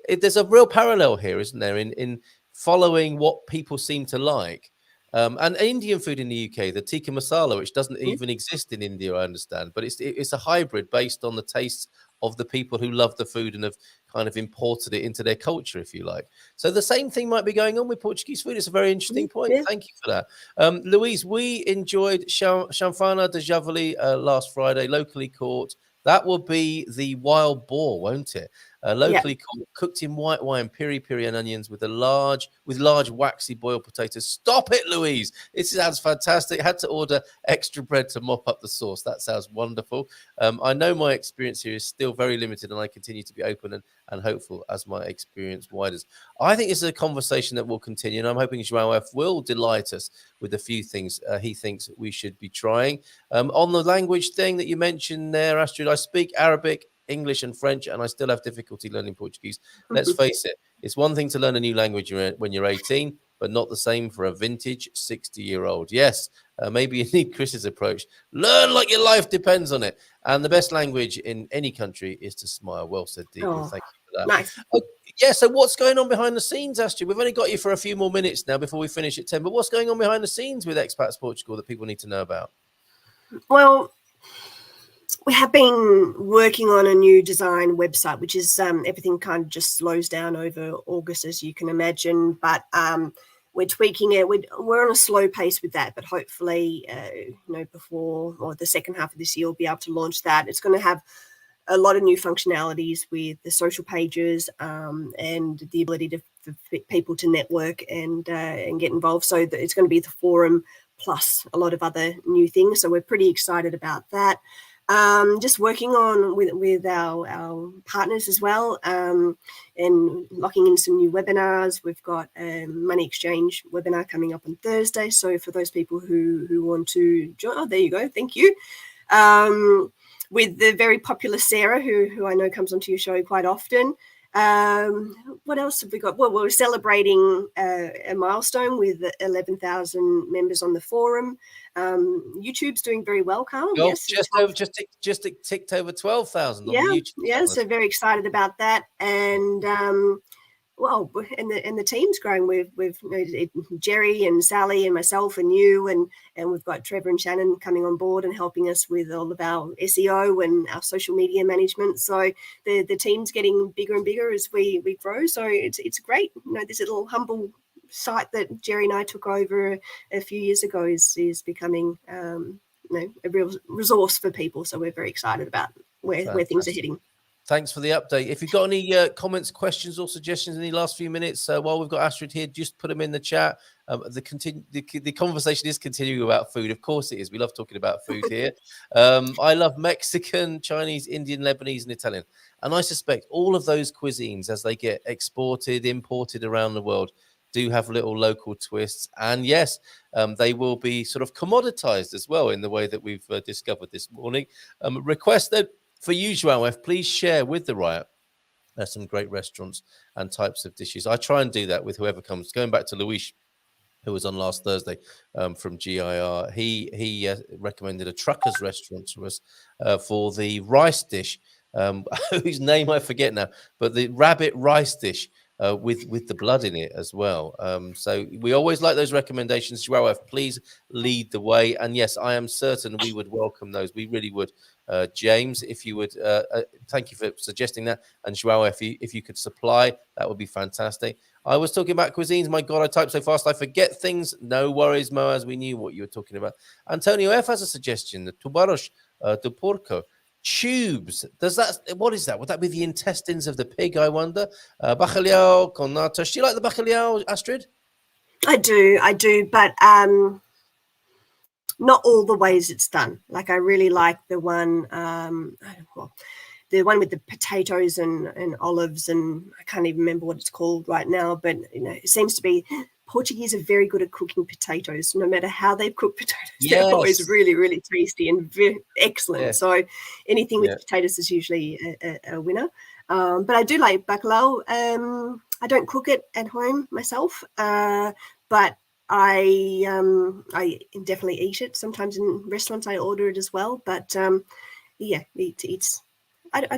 Speaker 2: there's a real parallel here, isn't there, in following what people seem to like. And Indian food in the UK, the tikka masala, which doesn't even exist in India, I understand, but it's a hybrid based on the tastes of the people who love the food and have kind of imported it into their culture, if you like. So the same thing might be going on with Portuguese food. It's a very interesting point. Yeah. Thank you for that. Louise, we enjoyed chanfana de javali last Friday, locally caught. That will be the wild boar, won't it? Locally cooked in white wine, piri and onions with large waxy boiled potatoes. Stop it, Louise! It sounds fantastic. Had to order extra bread to mop up the sauce. That sounds wonderful. I know my experience here is still very limited, and I continue to be open and hopeful as my experience widens. I think this is a conversation that will continue, and I'm hoping João F. will delight us with a few things he thinks we should be trying. On the language thing that you mentioned there, Astrid, I speak Arabic, English and French, and I still have difficulty learning Portuguese. Let's face it, it's one thing to learn a new language when you're 18, but not the same for a vintage 60-year-old. Yes, maybe you need Chris's approach. Learn like your life depends on it. And the best language in any country is to smile. Well said, Deacon. Thank you for that.
Speaker 4: Nice.
Speaker 2: So what's going on behind the scenes, Astrid? We've only got you for a few more minutes now before we finish at 10, but what's going on behind the scenes with Expats Portugal that people need to know about?
Speaker 4: Well, we have been working on a new design website, which is everything kind of just slows down over August, as you can imagine. But we're tweaking it. We're on a slow pace with that, but hopefully, before or the second half of this year, we'll be able to launch that. It's going to have a lot of new functionalities with the social pages and the ability for people to network and get involved. So it's going to be the forum plus a lot of other new things. So we're pretty excited about that. Just working on with our partners as well, and locking in some new webinars. We've got a money exchange webinar coming up on Thursday. So for those people who want to join, there you go. Thank you. With the very popular Sarah, who I know comes onto your show quite often. What else have we got? Well, we're celebrating a milestone with 11,000 members on the forum. YouTube's doing very well, Carl.
Speaker 2: Oh,
Speaker 4: yes,
Speaker 2: just ticked over 12,000 on
Speaker 4: the
Speaker 2: YouTube.
Speaker 4: Yeah, so very excited about that. And and the team's growing. We've Jerry and Sally and myself and you, and we've got Trevor and Shannon coming on board and helping us with all of our SEO and our social media management. So the team's getting bigger and bigger as we grow. So it's great. This little humble site that Jerry and I took over a few years ago is becoming a real resource for people. So we're very excited about where things are heading.
Speaker 2: Thanks for the update. If you've got any comments, questions, or suggestions in the last few minutes, while we've got Astrid here, just put them in the chat. The conversation is continuing about food. Of course it is. We love talking about food here. I love Mexican, Chinese, Indian, Lebanese, and Italian. And I suspect all of those cuisines, as they get exported, imported around the world, do have little local twists. And yes, they will be sort of commoditized as well in the way that we've discovered this morning. Request that for you, João F., please share with the Riot some great restaurants and types of dishes. I try and do that with whoever comes. Going back to Luis, who was on last Thursday from GIR, he recommended a trucker's restaurant to us for the rice dish, whose name I forget now, but the rabbit rice dish with the blood in it as well. So we always like those recommendations. João F., please lead the way. And yes, I am certain we would welcome those. We really would. James, if you would, thank you for suggesting that. And João, if you could supply, that would be fantastic. I was talking about cuisines. My God, I type so fast, I forget things. No worries, Moaz. We knew what you were talking about. Antonio F. has a suggestion. The tubaros de porco. Tubes. What is that? Would that be the intestines of the pig, I wonder? Bacalhau con natas. Do you like the bacalhau, Astrid?
Speaker 4: I do, but not all the ways it's done. Like I really like the one, the one with the potatoes and olives, and I can't even remember what it's called right now. But it seems to be Portuguese are very good at cooking potatoes. No matter how they've cooked potatoes, they're always really, really tasty and excellent. Yeah. So anything with potatoes is usually a winner. But I do like bacalhau. I don't cook it at home myself, but I definitely eat it. Sometimes in restaurants I order it as well. But I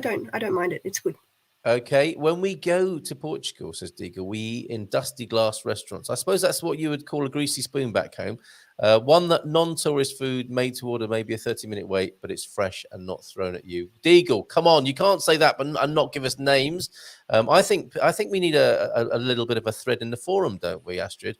Speaker 4: don't mind it. It's good.
Speaker 2: Okay, when we go to Portugal, says Diga, we eat in dusty glass restaurants. I suppose that's what you would call a greasy spoon back home. One that non-tourist food made to order, maybe a 30-minute wait, but it's fresh and not thrown at you. Deagle, come on, you can't say that and not give us names. I think we need a little bit of a thread in the forum, don't we, Astrid?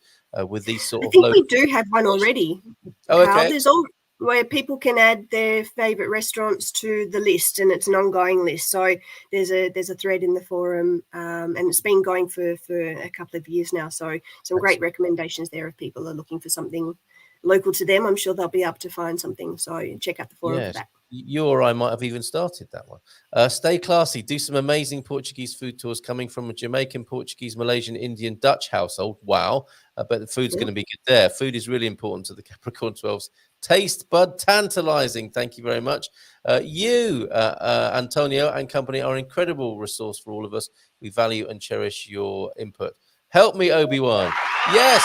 Speaker 2: With these sort of.
Speaker 4: I think we do have one already.
Speaker 2: Oh, okay.
Speaker 4: There's all where people can add their favorite restaurants to the list, and it's an ongoing list. So there's a thread in the forum, and it's been going for a couple of years now. So some great recommendations there if people are looking for something local to them. I'm sure they'll be able to find something. So check out the forum for that.
Speaker 2: You or I might have even started that one. Stay classy. Do some amazing Portuguese food tours coming from a Jamaican, Portuguese, Malaysian, Indian, Dutch household. Wow. I bet the food's going to be good there. Food is really important to the Capricorn 12s. Taste bud tantalizing. Thank you very much. Antonio and company are an incredible resource for all of us. We value and cherish your input. Help me, Obi-Wan. Yes.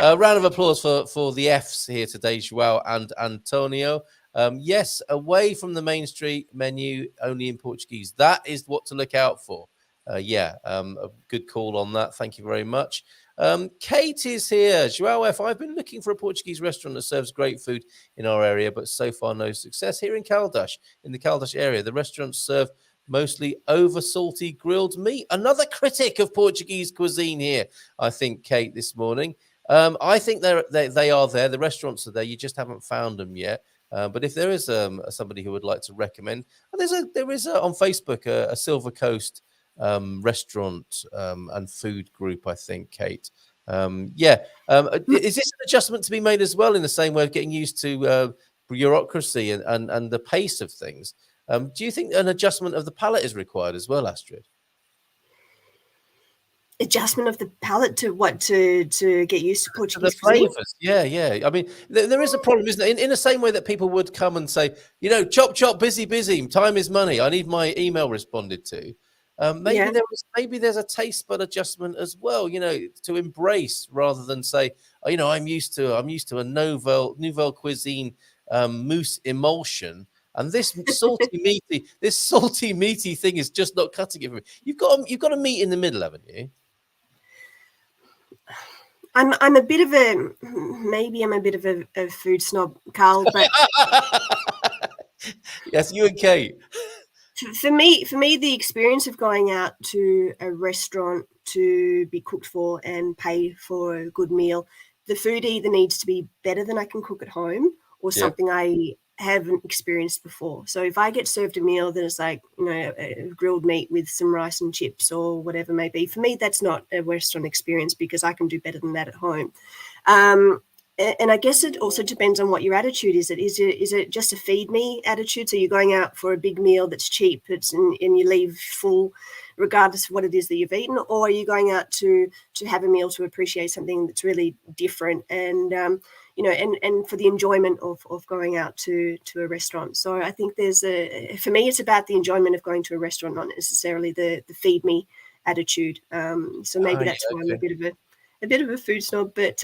Speaker 2: Round of applause for the Fs here today, João and Antonio. Yes, away from the main street menu, only in Portuguese. That is what to look out for. A good call on that. Thank you very much. Kate is here. João F., I've been looking for a Portuguese restaurant that serves great food in our area, but so far no success. Here in the Caldas area, the restaurants serve mostly over salty grilled meat. Another critic of Portuguese cuisine here, I think, Kate, this morning. I think they are there. The restaurants are there. You just haven't found them yet. But if there is somebody who would like to recommend, there is on Facebook a Silver Coast restaurant and food group, I think, Kate. Is this an adjustment to be made as well in the same way of getting used to bureaucracy and the pace of things? Do you think an adjustment of the palate is required as well, Astrid?
Speaker 4: Adjustment of the palate to what to get used to Portuguese
Speaker 2: the flavors. Yeah. I mean, there is a problem, isn't it? In the same way that people would come and say, chop, busy, time is money. I need my email responded to. Maybe there's a taste bud adjustment as well, to embrace rather than say, I'm used to a nouvelle cuisine mousse emulsion. And this salty meaty thing is just not cutting it for me. You've got a meat in the middle, haven't you?
Speaker 4: I'm a bit of a food snob, Carl, but
Speaker 2: yes, you and Kate.
Speaker 4: For me, the experience of going out to a restaurant to be cooked for and pay for a good meal, the food either needs to be better than I can cook at home or something I haven't experienced before. So if I get served a meal that is like, a grilled meat with some rice and chips or whatever it may be, for me, that's not a restaurant experience because I can do better than that at home. And I guess it also depends on what your attitude is. Is it just a feed me attitude? So you're going out for a big meal that's cheap, and you leave full, regardless of what it is that you've eaten, or are you going out to have a meal to appreciate something that's really different and and for the enjoyment of going out to a restaurant? So I think for me, it's about the enjoyment of going to a restaurant, not necessarily the feed me attitude. So maybe that's why I'm a bit of a food snob, but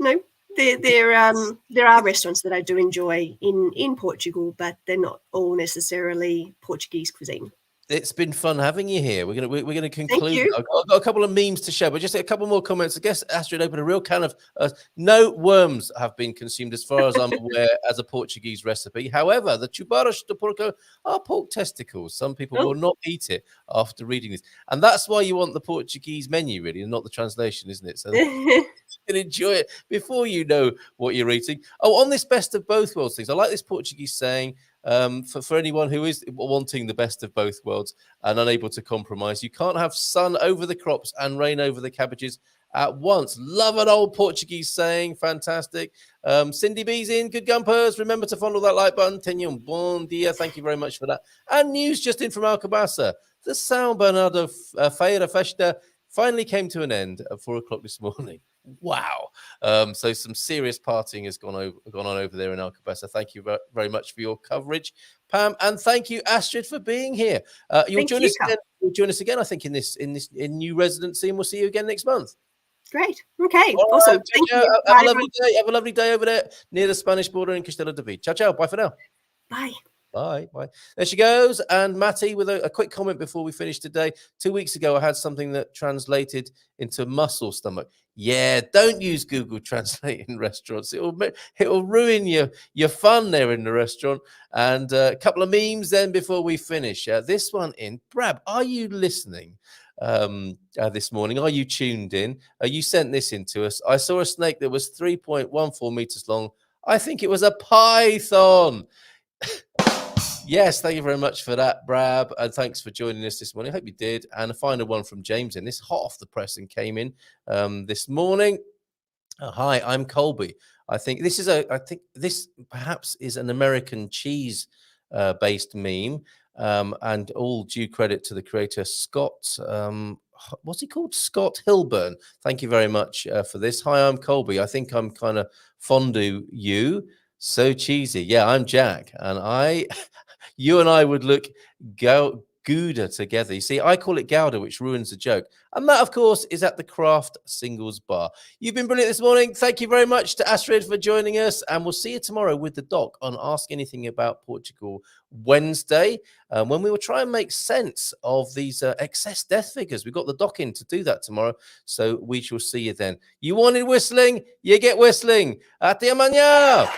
Speaker 4: no, there are restaurants that I do enjoy in Portugal, but they're not all necessarily Portuguese cuisine.
Speaker 2: It's been fun having you here. We're gonna conclude. I've got a couple of memes to share, but just a couple more comments. I guess Astrid opened a real can of no worms have been consumed, as far as I'm aware, as a Portuguese recipe. However, the chubaros de porco are pork testicles. Some people will not eat it after reading this, and that's why you want the Portuguese menu, really, and not the translation, isn't it? So you can enjoy it before you know what you're eating. Oh, on this best of both worlds things, I like this Portuguese saying. For anyone who is wanting the best of both worlds and unable to compromise, you can't have sun over the crops and rain over the cabbages at once. Love an old Portuguese saying. Fantastic. Cindy B's in. Good gumpers. Remember to fondle that like button. Tenham bon dia. Thank you very much for that. And news just in from Alcobaça. The São Bernardo Feira Festa finally came to an end at 4 o'clock this morning. Wow. So some serious partying has gone on over there in Alcobaça. Thank you very much for your coverage, Pam, and thank you, Astrid, for being here. You'll join us again, I think, in this new residency, and we'll see you again next month.
Speaker 4: Great. Okay. Awesome.
Speaker 2: Right,
Speaker 4: thank you.
Speaker 2: Have a lovely day. Have a lovely day over there near the Spanish border in Castelo de Vigo. Ciao, ciao. Bye for now.
Speaker 4: Bye.
Speaker 2: Bye. There she goes. And Matty, with a quick comment before we finish today. 2 weeks ago, I had something that translated into muscle stomach. Yeah, don't use Google Translate in restaurants. It'll ruin your fun there in the restaurant. And a couple of memes then before we finish. This one in. Brab, are you listening this morning? Are you tuned in? You sent this in to us. I saw a snake that was 3.14 meters long. I think it was a python. Yes, thank you very much for that, Brab, and thanks for joining us this morning. I hope you did. And a final one from James in. This hot off the press and came in this morning. Hi, I'm Colby. I think this perhaps is an American cheese based meme, and all due credit to the creator Scott. What's he called? Scott Hilburn. Thank you very much for this. Hi, I'm Colby. I think I'm kind of fondue you. So cheesy. Yeah, I'm Jack, and you and I would look Gouda together. You see, I call it Gouda, which ruins the joke. And that, of course, is at the Craft Singles Bar. You've been brilliant this morning. Thank you very much to Astrid for joining us. And we'll see you tomorrow with the doc on Ask Anything About Portugal Wednesday, when we will try and make sense of these excess death figures. We've got the doc in to do that tomorrow. So we shall see you then. You wanted whistling? You get whistling. Até amanhã.